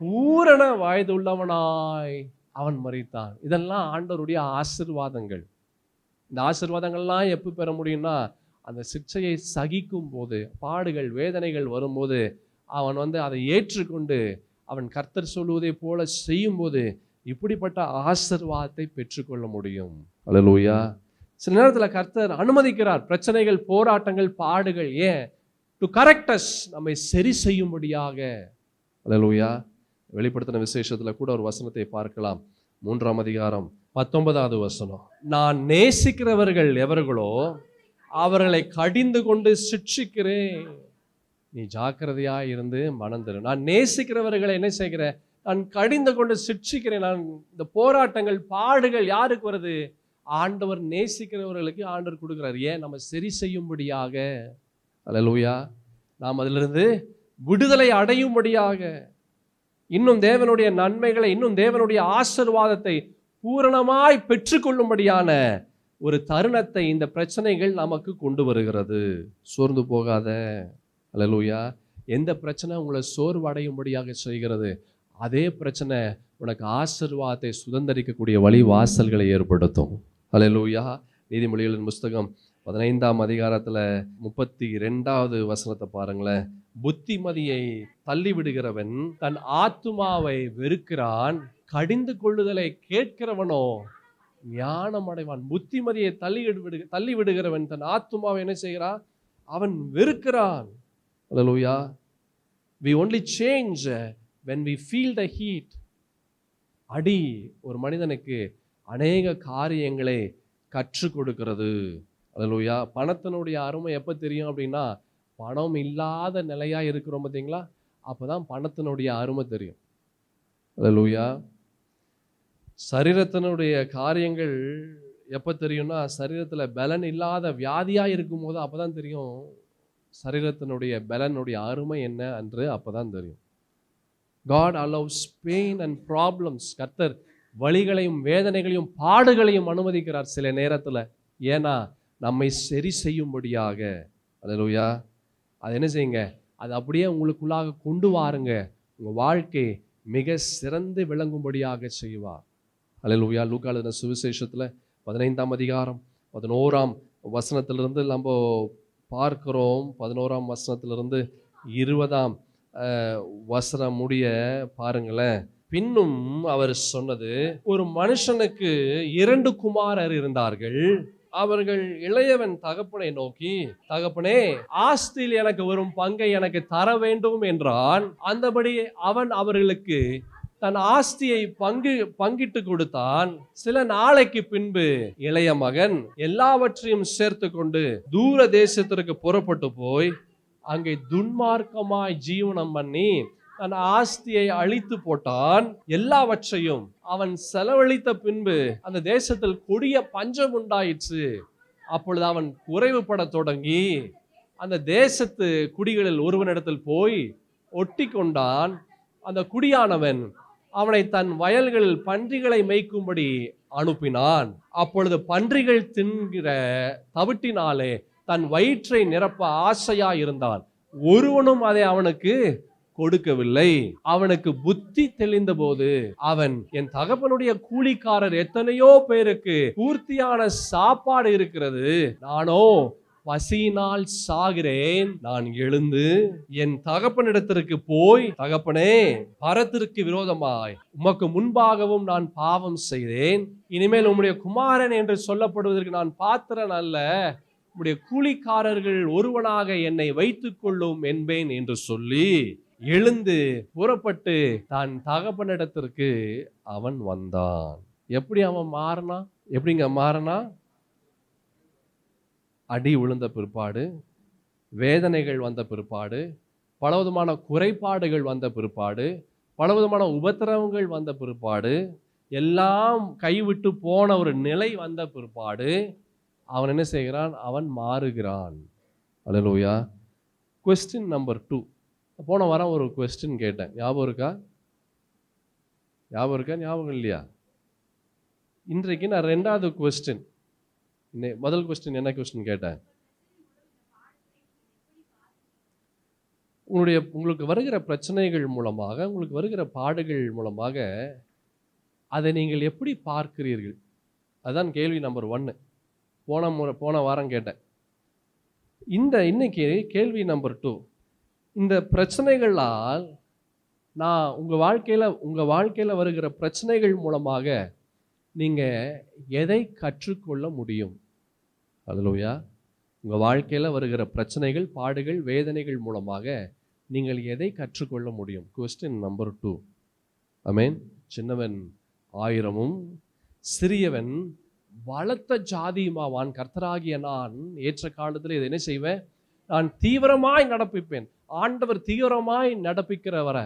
பூரண வயதுள்ளவனாய் அவன் மரித்தான். இதெல்லாம் ஆண்டவருடைய ஆசீர்வாதங்கள். இந்த ஆசீர்வாதங்கள்லாம் எப்போ பெற முடியும்னா, அந்த சிக்ஷையை சகிக்கும் போது, பாடுகள் வேதனைகள் வரும்போது அவன் அதை ஏற்றுக்கொண்டு அவன் கர்த்தர் சொல்லுவதை போல செய்யும் போது இப்படிப்பட்ட ஆசீர்வாதத்தை பெற்றுக்கொள்ள முடியும். அல்லேலூயா. சில நேரத்தில் கர்த்தர் அனுமதிக்கிறார் பிரச்சனைகள், போராட்டங்கள், பாடுகள். ஏன்? டு கரெக்ட் அஸ், நம்மை சரி செய்யும்படியாக. அல்லேலூயா. வெளிப்படுத்தின விசேஷத்தில் கூட ஒரு வசனத்தை பார்க்கலாம். 3ஆம் அதிகாரம் 19வது வசனம், நான் நேசிக்கிறவர்கள் எவர்களோ அவர்களை கடிந்து கொண்டு சிட்சிக்கிறேன். நீ ஜாக்கிரதையா இருந்து மனந்திரு. நான் நேசிக்கிறவர்களை என்ன செய்கிறேன்? நான் கடிந்து கொண்டு சிட்சிக்கிறேன். நான் இந்த போராட்டங்கள், பாடுகள் யாருக்கு வருது? ஆண்டவர் நேசிக்கிறவர்களுக்கு ஆண்டவர் கொடுக்கிறார். ஏன்? நம்ம சரி செய்யும்படியாக. அல்லேலூயா. நாம் அதிலிருந்து விடுதலை அடையும்படியாக, இன்னும் தேவனுடைய நன்மைகளை, இன்னும் தேவனுடைய ஆசீர்வாதத்தை பூரணமாய் பெற்றுக்கொள்ளும்படியான ஒரு தருணத்தை இந்த பிரச்சனைகள் நமக்கு கொண்டு வருகிறது. சோர்ந்து போகாத. அல்லேலூயா. எந்த பிரச்சனை உங்களை சோர்வு அடையும்படியாக செய்கிறது, அதே பிரச்சனை உனக்கு ஆசீர்வாதத்தை சுதந்திரிக்கக்கூடிய வழி வாசல்களை ஏற்படுத்தும். அல்லேலூயா. நீதிமொழிகளின் புஸ்தகம் 15ஆம் அதிகாரத்தில் 32வது வசனத்தை பாருங்களேன். புத்திமதியை தள்ளிவிடுகிறவன் தன் ஆத்துமாவை வெறுக்கிறான், கடிந்து கொள்ளுதலை கேட்கிறவனோ ஞானம் அடைவான். புத்திமதியை தள்ளி விடுகிறவன் தன் ஆத்துமாவை என்ன செய்கிறான்? அவன் வெறுக்கிறான். அல்லேலூயா. We only change when we feel the heat. அடி ஒரு மனிதனுக்கு அநேக காரியங்களை கற்றுக் கொடுக்கிறது. அல்லேலூயா. பணத்தினுடைய அருமை எப்போ தெரியும் அப்படின்னா, பணம் இல்லாத நிலையா இருக்கிறோம் பார்த்தீங்களா, அப்போதான் பணத்தினுடைய அருமை தெரியும். அல்லேலூயா. சரீரத்தினுடைய காரியங்கள் எப்போ தெரியும்னா, சரீரத்தில் பலன் இல்லாத வியாதியாக இருக்கும்போது அப்போ தான் தெரியும் சரீரத்தினுடைய பலனுடைய அருமை என்ன என்று அப்போ தான் தெரியும். God allows pain and problems. கர்த்தர் வலிகளையும் வேதனைகளையும் பாடுகளையும் அனுமதிக்கிறார் சில நேரத்தில். ஏன்னா நம்மை சரி செய்யும்படியாக. அல்லேலூயா. அது என்ன செய்யுங்க? அது அப்படியே உங்களுக்குள்ளாக கொண்டு வாருங்க. உங்கள் வாழ்க்கை மிக சிறந்து விளங்கும்படியாக செய்வார். அல்லேலூயா. லூக்கா எழுதின சுவிசேஷத்தில் 15ஆம் அதிகாரம் 11ஆம் வசனத்திலிருந்து நம்ம பார்க்கிறோம். 11ஆம் வசனத்திலிருந்து 20ஆம் வசனம் முடிய பாருங்களேன். பின்னும் அவர் சொன்னது, ஒரு மனுஷனுக்கு 2 குமாரர் இருந்தார்கள். அவர்கள் இளையவன் தகப்பனை நோக்கி, தகப்பனே, ஆஸ்தியில் எனக்கு வரும் பங்கை எனக்கு தர வேண்டும் என்றான். அந்தபடி அவன் அவர்களுக்கு தன் ஆஸ்தியை பங்கிட்டு கொடுத்தான். சில நாளைக்கு பின்பு இளைய மகன் எல்லாவற்றையும் சேர்த்து கொண்டு தூர தேசத்திற்கு புறப்பட்டு போய் அங்கே துன்மார்க்கமாய் ஜீவனம் பண்ணி தன் ஆஸ்தியை அழித்து போட்டான். எல்லாவற்றையும் அவன் செலவழித்த பின்பு அந்த தேசத்தில் கொடிய பஞ்சம் உண்டாயிற்று. அப்பொழுது அவன் குறைவுபட தொடங்கி அந்த தேசத்து குடிகளில் ஒருவனிடத்தில் போய் ஒட்டி கொண்டான். அந்த குடியானவன் அவனை தன் வயல்களில் பன்றிகளை மேய்க்கும்படி அனுப்பினான். அப்பொழுது பன்றிகள் தின்கிற தவிட்டினாலே தன் வயிற்றை நிரப்ப ஆசையா இருந்தான். ஒருவனும் அதை அவனுக்கு கொடுக்கவில்லை. அவனுக்கு புத்தி தெளிந்த போது அவன், என் தகப்பனுடைய கூலிக்காரர் எத்தனையோ பேருக்கு பூர்த்தியான சாப்பாடு இருக்கிறது, நானோ பசியினால் சாகிறேன். நான் எழுந்து என் தகப்பனிடத்திற்கு போய், தகப்பனே, பரத்திற்கு விரோதமாய் உமக்கு முன்பாகவும் நான் பாவம் செய்தேன். இனிமேல் உம்முடைய குமாரன் என்று சொல்லப்படுவதற்கு நான் பாத்திரன் அல்ல. உம்முடைய கூலிக்காரர்கள் ஒருவனாக என்னை வைத்துக் கொள்ளும் என்பேன் என்று சொல்லி எழுந்து புறப்பட்டு தன் தகப்பனிடத்திற்கு அவன் வந்தான். எப்படி அவன் மாறினா? எப்படிங்க மாறினா? அடி விழுந்த பிற்பாடு, வேதனைகள் வந்த பிற்பாடு, பலவிதமான குறைபாடுகள் வந்த பிற்பாடு, பலவிதமான உபத்திரவங்கள் வந்த பிற்பாடு, எல்லாம் கைவிட்டு போன ஒரு நிலை வந்த பிற்பாடு அவன் என்ன செய்கிறான்? அவன் மாறுகிறான். அல்லேலூயா. Question number 2. போன வாரம் ஒரு கொஸ்டின் கேட்டேன். ஞாபகம் இருக்கா? ஞாபகம் இல்லையா? இன்றைக்கு நான் 2வது கொஸ்டின். முதல் கொஸ்டின் என்ன கொஸ்டின் கேட்டேன்? உங்களுக்கு வருகிற பிரச்சனைகள் மூலமாக, உங்களுக்கு வருகிற பாடுகள் மூலமாக அதை நீங்கள் எப்படி பார்க்கிறீர்கள்? அதுதான் கேள்வி நம்பர் 1. போன வாரம் கேட்டேன். இன்னைக்கு கேள்வி நம்பர் 2. இந்த பிரச்சனைகளால் நான் உங்கள் வாழ்க்கையில் வருகிற பிரச்சனைகள் மூலமாக நீங்கள் எதை கற்றுக்கொள்ள முடியும்? அல்லேலூயா. உங்கள் வாழ்க்கையில் வருகிற பிரச்சனைகள், பாடுகள், வேதனைகள் மூலமாக நீங்கள் எதை கற்றுக்கொள்ள முடியும்? Question number 2. ஆமென். சின்னவன் 1000மும் சிறியவன் பலத்த ஜாதியுமாவான். கர்த்தராகிய நான் ஏற்ற காலத்தில் இதை என்ன செய்வேன்? நான் தீவிரமாய் நடப்பிப்பேன். ஆண்டவர் தீவிரமாய் நடப்பிக்கிற வர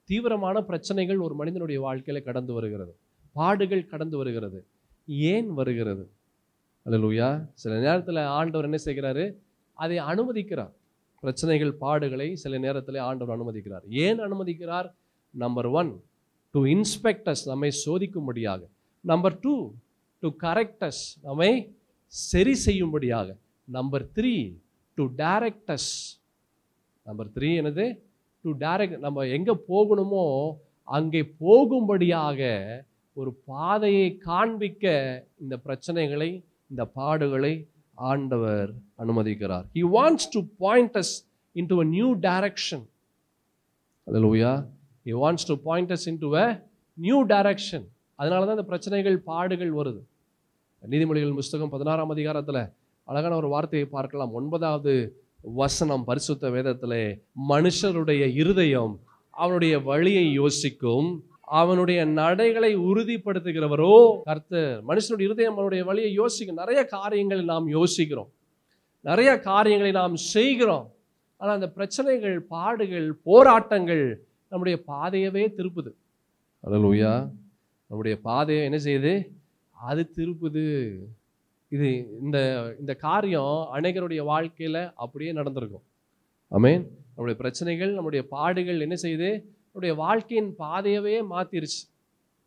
தீவிரமான பிரச்சனைகள் ஒரு மனிதனுடைய வாழ்க்கையில கடந்து வருகிறது, பாடுகள் கடந்து வருகிறது. ஏன் வருகிறது? அல்லேலூயா. சில நேரத்தில் ஆண்டவர் என்ன செய்கிறாரு? அதை அனுமதிக்கிறார். பிரச்சனைகள், பாடுகளை சில நேரத்தில் ஆண்டவர் அனுமதிக்கிறார். ஏன் அனுமதிக்கிறார்? நம்பர் 1, டு இன்ஸ்பெக்ட் அஸ், நம்மை சோதிக்கும்படியாக. நம்பர் 2, டு கரெக்ட் அஸ், நம்மை சரி செய்யும்படியாக. Number 3, to direct us. Number 3 என்னது? To direct. நம்ம எங்கே போகணுமோ அங்கே போகும்படியாக ஒரு பாதையை காண்பிக்க இந்த பிரச்சனைகளை, இந்த பாடுகளை ஆண்டவர் அனுமதிக்கிறார். He wants to point us into a new direction. Hallelujah. He wants to point us into a new direction. அதனால தான் இந்த பிரச்சனைகள், பாடுகள் வருது. நீதிமொழிகள் புத்தகம் 16ஆம் அதிகாரத்தில் அழகான ஒரு வார்த்தையை பார்க்கலாம். 9வது வசனம் பரிசுத்த வேதத்திலே, மனுஷருடைய இருதயம் அவனுடைய வழியை யோசிக்கும், அவனுடைய நடைகளை உறுதிப்படுத்துகிறவரோ கர்த்தர். மனுஷனுடைய இருதயம் அவனுடைய வழியை யோசிக்கும். நிறைய காரியங்களை நாம் யோசிக்கிறோம், நிறைய காரியங்களை நாம் செய்கிறோம். ஆனால் அந்த பிரச்சனைகள், பாடுகள், போராட்டங்கள் நம்முடைய பாதையவே திருப்புது. அல்லேலூயா. நம்முடைய பாதையை என்ன செய்யுது? அது திருப்புது. இது இந்த காரியம் அநேகருடைய வாழ்க்கையில் அப்படியே நடந்திருக்கும். ஆமென். நம்முடைய பிரச்சனைகள், நம்முடைய பாடுகள் என்ன செய்யுது? நம்முடைய வாழ்க்கையின் பாதையவே மாற்றிருச்சு.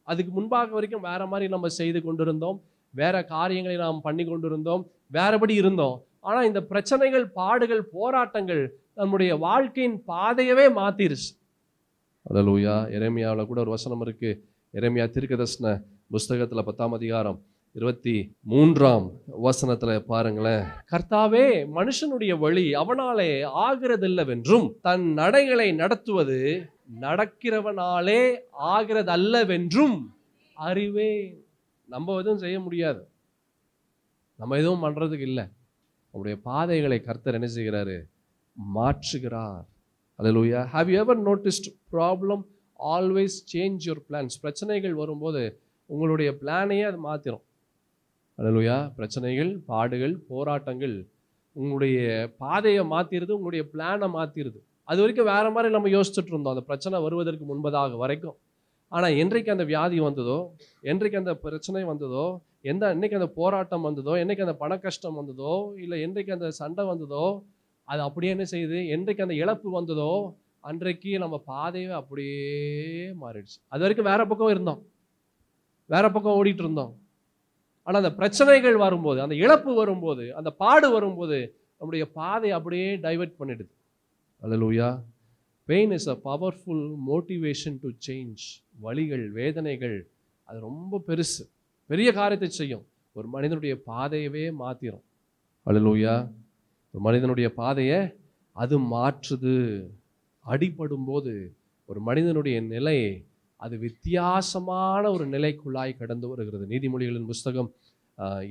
அதுக்கு முன்பாக வரைக்கும் வேற மாதிரி நம்ம செய்து கொண்டிருந்தோம், வேற காரியங்களை நாம் பண்ணி கொண்டிருந்தோம், வேறபடி இருந்தோம். ஆனால் இந்த பிரச்சனைகள், பாடுகள், போராட்டங்கள் நம்முடைய வாழ்க்கையின் பாதையவே மாத்திருச்சு. அல்லேலூயா. எரேமியாவில் கூட ஒரு வசனம் இருக்கு. எரேமியா தீர்க்கதரிசன புஸ்தகத்துல 10ஆம் அதிகாரம் 23ஆம் வசனத்துல பாருங்களேன். கர்த்தாவே, மனுஷனுடைய வழி அவனாலே ஆகிறதில்லவென்றும் தன் நடைகளை நடத்துவது நடக்கிறவனாலே ஆகிறதல்லவென்றும் அறிவேன். நம்ம எதுவும் செய்ய முடியாது, நம்ம எதுவும் பண்றதுக்கு இல்லை. நம்முடைய பாதைகளை கர்த்தர் என்ன செய்கிறாரு? மாற்றுகிறார். அல்லேலூயா. Have you ever noticed problem always change your plans? பிரச்சனைகள் வரும்போது உங்களுடைய பிளானையே அது மாத்திரும். அல்லேலூயா. பிரச்சனைகள், பாடுகள், போராட்டங்கள் உங்களுடைய பாதையை மாத்திருது, உங்களுடைய பிளானை மாத்திருது. அது வரைக்கும் வேற மாதிரி நம்ம யோசிச்சுட்டு இருந்தோம், அந்த பிரச்சனை வருவதற்கு முன்பதாக வரைக்கும். ஆனால் என்றைக்கு அந்த வியாதி வந்ததோ, என்றைக்கு அந்த பிரச்சனை வந்ததோ, என்னைக்கு அந்த போராட்டம் வந்ததோ, என்னைக்கு அந்த பண கஷ்டம் வந்ததோ, இல்லை என்றைக்கு அந்த சண்டை வந்ததோ, அது அப்படியே என்ன செய்யுது? என்றைக்கு அந்த இழப்பு வந்ததோ அன்றைக்கு நம்ம பாதையே அப்படியே மாறிடுச்சு. அது வரைக்கும் வேற பக்கம் இருந்தோம், வேற பக்கம் ஓடிட்டு இருந்தோம். ஆனால் அந்த பிரச்சனைகள் வரும்போது, அந்த இழப்பு வரும்போது, அந்த பாடு வரும்போது நம்முடைய பாதை அப்படியே டைவர்ட் பண்ணிடுது. அல்லேலூயா. Pain is a powerful motivation to change. வலிகள், வேதனைகள் அது ரொம்ப பெருசு, பெரிய காரியத்தை செய்யும். ஒரு மனிதனுடைய பாதையவே மாத்திரும். அல்லேலூயா. ஒரு மனிதனுடைய பாதையை அது மாற்றுது. அடிபடும் போது ஒரு மனிதனுடைய நிலை அது வித்தியாசமான ஒரு நிலைக்குள்ளாய் கடந்து வருகிறது. நீதிமொழிகளின் புஸ்தகம்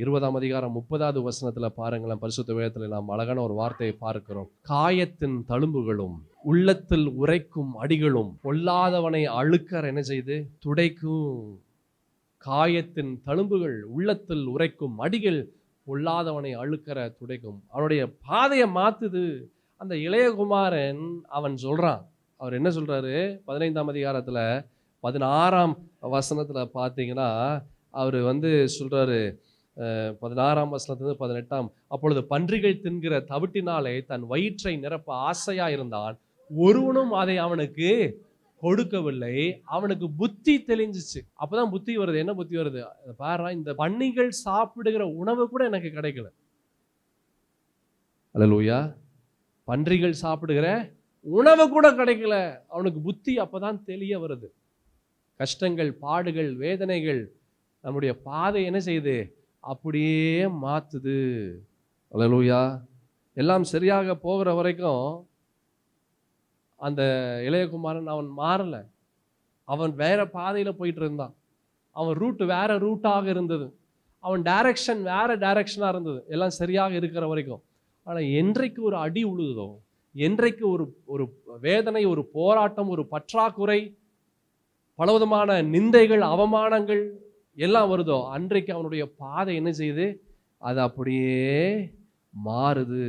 20ஆம் அதிகாரம் 30வது வசனத்துல பாருங்களேன். பரிசுத்த வேதத்தில் நாம் அழகான ஒரு வார்த்தையை பார்க்கிறோம். காயத்தின் தழும்புகளும் உள்ளத்தில் உரைக்கும் அடிகளும் பொல்லாதவனை அழுக்கர் என்ன செய்து துடைக்கும். காயத்தின் தழும்புகள், உள்ளத்தில் உரைக்கும் அடிகள் பொல்லாதவனை அழுக்கற துடைக்கும். அவனுடைய பாதையை மாத்துது. அந்த இளையகுமாரன் அவன் சொல்றான், அவர் என்ன சொல்றாரு? 15ஆம் அதிகாரத்துல 16ஆம் வசனத்துல பார்த்தீங்கன்னா அவர் சொல்றாரு, 16ஆம் வசனத்துல 18ஆம், அப்பொழுது பன்றிகள் தின்கிற தவிட்டினாலே தன் வயிற்றை நிரப்ப ஆசையா இருந்தான், ஒருவனும் அதை அவனுக்கு கொடுக்கவில்லை. அவனுக்கு புத்தி தெளிஞ்சிச்சு. அப்பதான் புத்தி வருது. என்ன புத்தி வருது? பாரு, இந்த பன்னிகள் சாப்பிடுகிற உணவு கூட எனக்கு கிடைக்கல. அல்லேலூயா. பன்றிகள் சாப்பிடுகிற உணவு கூட கிடைக்கல. அவனுக்கு புத்தி அப்பதான் தெளிய வருது. கஷ்டங்கள், பாடுகள், வேதனைகள் நம்முடைய பாதை என்ன செய்யுது? அப்படியே மாத்துது. அல்லேலூயா. எல்லாம் சரியாக போகிற வரைக்கும் அந்த இளையகுமாரன் அவன் மாறல. அவன் வேற பாதையில போயிட்டு இருந்தான். அவன் ரூட் வேற ரூட்டாக இருந்தது. அவன் டைரக்ஷன் வேற டைரக்ஷனா இருந்தது. எல்லாம் சரியாக இருக்கிற வரைக்கும். ஆனா என்றைக்கு ஒரு அடி உழுதோ, என்றைக்கு ஒரு வேதனை, ஒரு போராட்டம், ஒரு பற்றாக்குறை, பலவிதமான நிந்தைகள், அவமானங்கள் எல்லாம் வருதோ, அன்றைக்கு அவனுடைய பாதை என்ன செய்யுது? அது அப்படியே மாறுது.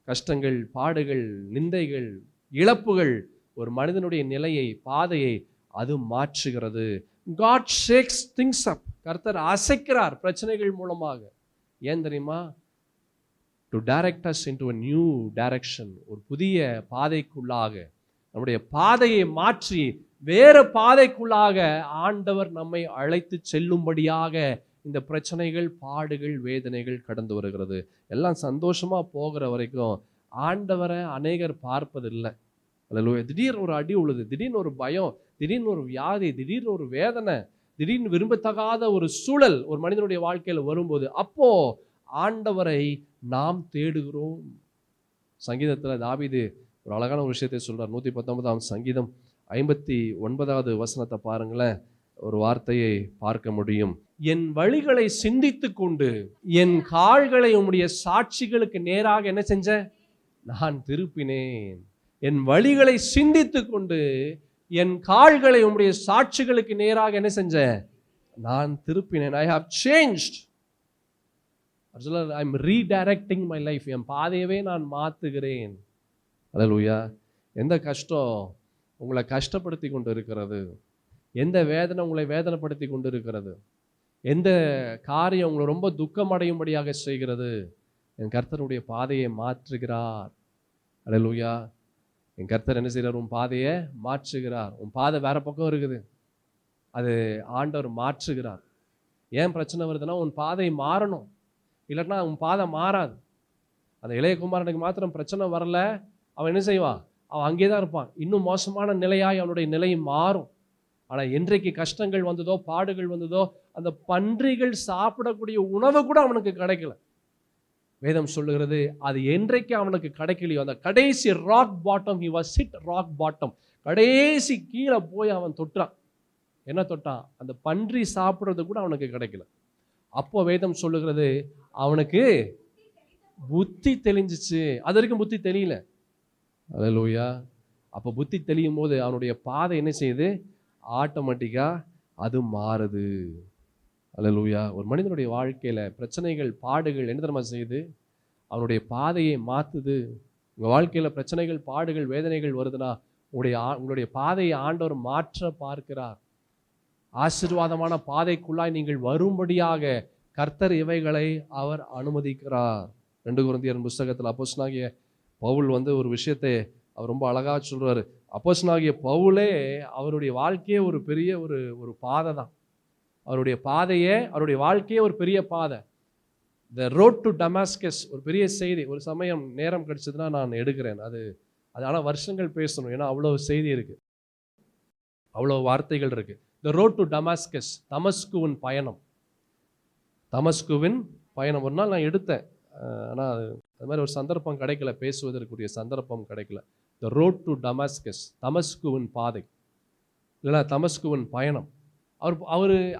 கஷ்டங்கள், பாடுகள், நிந்தைகள், இழப்புகள் ஒரு மனிதனுடைய நிலையை, பாதையை அது மாற்றுகிறது. God shakes things up. கர்த்தர் அசைக்கிறார் பிரச்சனைகள் மூலமாக. ஏன் தெரியுமா? To direct us into a new direction. ஒரு புதிய பாதைக்குள்ளாக, நம்முடைய பாதையை மாற்றி வேற பாதைக்குள்ளாக ஆண்டவர் நம்மை அழைத்து செல்லும்படியாக இந்த பிரச்சனைகள், பாடுகள், வேதனைகள் கடந்து வருகிறது. எல்லாம் சந்தோஷமா போகிற வரைக்கும் ஆண்டவரை அநேகர் பார்ப்பதில்லை. அல்லேலூயா. திடீர்னு ஒரு அடி உழுது, திடீர்னு ஒரு பயம், திடீர்னு ஒரு வியாதி, திடீர்னு ஒரு வேதனை, திடீர்னு விரும்பத்தகாத ஒரு சூழல் ஒரு மனிதனுடைய வாழ்க்கையில் வரும்போது அப்போ ஆண்டவரை நாம் தேடுகிறோம். சங்கீதத்தில் தாவீது ஒரு அழகான ஒரு விஷயத்தை சொல்றார். 119ஆம் சங்கீதம் 59வது வசனத்தை பாருங்களேன். ஒரு வார்த்தையை பார்க்க முடியும். என் வழிகளை சிந்தித்து கொண்டு என் கால்களை உம்முடைய சாட்சிகளுக்கு நேராக என்ன செஞ்சேன்? நான் திருப்பினேன். என் வழிகளை சிந்தித்து கொண்டு என் கால்களை உம்முடைய சாட்சிகளுக்கு நேராக என்ன செஞ்சேன்? நான் திருப்பினேன். I have changed. I'm redirecting my life. என் பாதையவே நான் மாத்துகிறேன். அல்லேலூயா. எந்த கஷ்டம் உங்களை கஷ்டப்படுத்தி கொண்டு இருக்கிறது, எந்த வேதனை உங்களை வேதனைப்படுத்தி கொண்டு இருக்கிறது, எந்த காரியம் உங்களை ரொம்ப துக்கமடையும்படியாக செய்கிறது, என் கர்த்தருடைய பாதையை மாற்றுகிறார். அல்லேலூயா. என் கர்த்தர் என்ன செய்கிறார்? உன் பாதையை மாற்றுகிறார். உன் பாதை வேற பக்கம் இருக்குது, அது ஆண்டவர் மாற்றுகிறார். ஏன் பிரச்சனை வருதுன்னா உன் பாதை மாறணும், இல்லைன்னா உன் பாதை மாறாது. அந்த இளையகுமாரனுக்கு மாத்திரம் பிரச்சனை வரல, அவன் என்ன செய்வான்? அவன் அங்கே தான் இருப்பான். இன்னும் மோசமான நிலையாய் அவனுடைய நிலை மாறும். ஆனால் என்றைக்கு கஷ்டங்கள் வந்ததோ, பாடுகள் வந்ததோ, அந்த பன்றிகள் சாப்பிடக்கூடிய உணவு கூட அவனுக்கு கிடைக்கல. வேதம் சொல்லுகிறது, அது என்றைக்கு அவனுக்கு கிடைக்கலையோ, அந்த கடைசி rock bottom, he was hit rock bottom, கடைசி கீழே போய் அவன் தொட்டான். என்ன தொட்டான்? அந்த பன்றி சாப்பிட்றது கூட அவனுக்கு கிடைக்கல. அப்போ வேதம் சொல்லுகிறது, அவனுக்கு புத்தி தெளிஞ்சிச்சு. அது வரைக்கும் புத்தி தெரியல. அல்லேலூயா. அப்போ புத்தி தெளியும் போது அவனுடைய பாதை என்ன செய்யுது? ஆட்டோமேட்டிக்காக அது மாறுது. அல்லேலூயா. ஒரு மனிதனுடைய வாழ்க்கையில் பிரச்சனைகள், பாடுகள் என்ன தெரியுமா செய்யுது? அவனுடைய பாதையை மாற்றுது. உங்கள் வாழ்க்கையில் பிரச்சனைகள், பாடுகள், வேதனைகள் வருதுன்னா உங்களுடைய பாதையை ஆண்டவர் மாற்ற பார்க்கிறார். ஆசீர்வாதமான பாதைக்குள்ளாய் நீங்கள் வரும்படியாக கர்த்தர் இவைகளை அவர் அனுமதிக்கிறார். 2 கொரிந்தியர் புத்தகத்தில் அப்போஸ்தலனாகிய பவுல் ஒரு விஷயத்தை அவர் ரொம்ப அழகாக சொல்றாரு. அப்போஸ்தலனாகிய பவுலே அவருடைய வாழ்க்கையே ஒரு பெரிய ஒரு பாதை தான். அவருடைய பாதையே, அவருடைய வாழ்க்கையே ஒரு பெரிய பாதை. த ரோட் டு டமாஸ்கஸ் ஒரு பெரிய செய்தி. ஒரு சமயம் நேரம் கிடைச்சதுன்னா நான் எடுக்கிறேன். அது ஆனால் வருஷங்கள் பேசணும். ஏன்னா அவ்வளோ செய்தி இருக்கு, அவ்வளோ வார்த்தைகள் இருக்கு. த ரோட் டு டமாஸ்கஸ், தமஸ்குவின் பயணம். தமஸ்குவின் பயணம் ஒரு நாள் நான் எடுத்தேன். ஆனால் அது மாதிரி ஒரு சந்தர்ப்பம் கிடைக்கல, பேசுவதற்குரிய சந்தர்ப்பம் கிடைக்கல. த ரோட் டு டமாஸ்கஸ், தமஸ்குவின் பாதை, இல்லைனா தமஸ்குவின் பயணம்.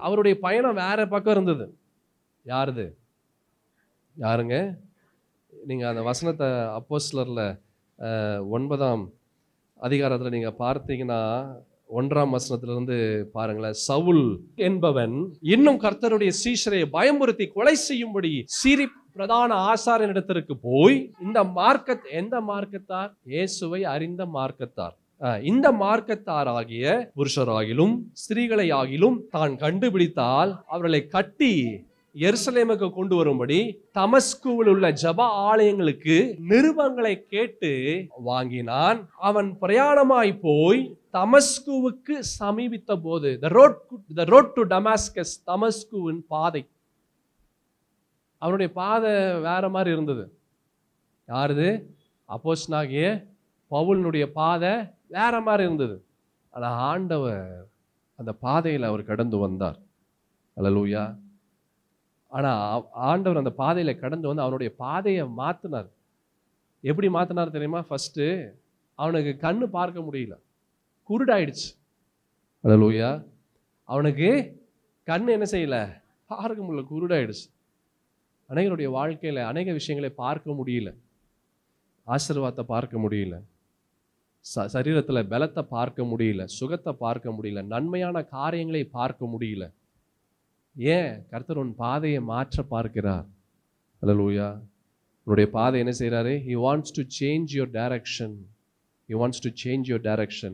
அவருடைய பயணம் வேற பக்கம் இருந்தது. யாருங்க? நீங்கள் அந்த வசனத்தை அப்போஸ்தலரில் 9ஆம் அதிகாரத்தில் நீங்கள் பார்த்தீங்கன்னா 1ஆம் வசனத்திலிருந்து பாருங்களேன். சவுல் என்பவன் இன்னும் கர்த்தருடைய சீஷரை பயமுறுத்தி கொலை செய்யும்படி சீரி பிரதான ஆசாரியனிடத்திற்கு போய், எந்த மார்க்கத்தார்? இயேசுவை அறிந்த மார்க்கத்தார். இந்த மார்க்கத்தாராகிய புருஷராகிலும் ஸ்திரீகளை ஆகிலும் தான் கண்டுபிடித்தால் அவர்களை கட்டி எருசலேமுக்கு கொண்டு வரும்படி தமஸ்குவில் உள்ள ஜெப ஆலயங்களுக்கு நிருபங்களை கேட்டு வாங்கினான். அவன் பிரயாணமாய் போய் தமஸ்குவுக்கு சமீபித்த போது, the road to Damascus, தமஸ்குவின் பாதை. அவனுடைய பாதை வேற மாதிரி இருந்தது. யாருது? அப்போஸ்தலனாகிய பவுலினுடைய பாதை வேற மாதிரி இருந்தது. ஆனால் ஆண்டவர் அந்த பாதையில் அவர் கடந்து வந்தார். அல்லேலூயா. ஆனால் ஆண்டவர் அந்த பாதையில் கடந்து வந்து அவனுடைய பாதையை மாற்றினார். எப்படி மாற்றினார் தெரியுமா? ஃபஸ்ட்டு அவனுக்கு கண்ணு பார்க்க முடியல, குருடாயிடுச்சு. அல்லேலூயா. அவனுக்கு கண்ணு என்ன செய்யல? பார்க்க முடியல, குருடாயிடுச்சு. அநேகருடைய வாழ்க்கையில் அநேக விஷயங்களை பார்க்க முடியல. ஆசீர்வாதத்தை பார்க்க முடியல, சரீரத்தில் பலத்தை பார்க்க முடியல, சுகத்தை பார்க்க முடியல, நன்மையான காரியங்களை பார்க்க முடியல. ஏன்? கர்த்தர் உன் பாதையை மாற்ற பார்க்கிறார். அல்லேலூயா. உன்னுடைய பாதை என்ன செய்கிறாரு? He wants to change your direction. He wants to change your direction.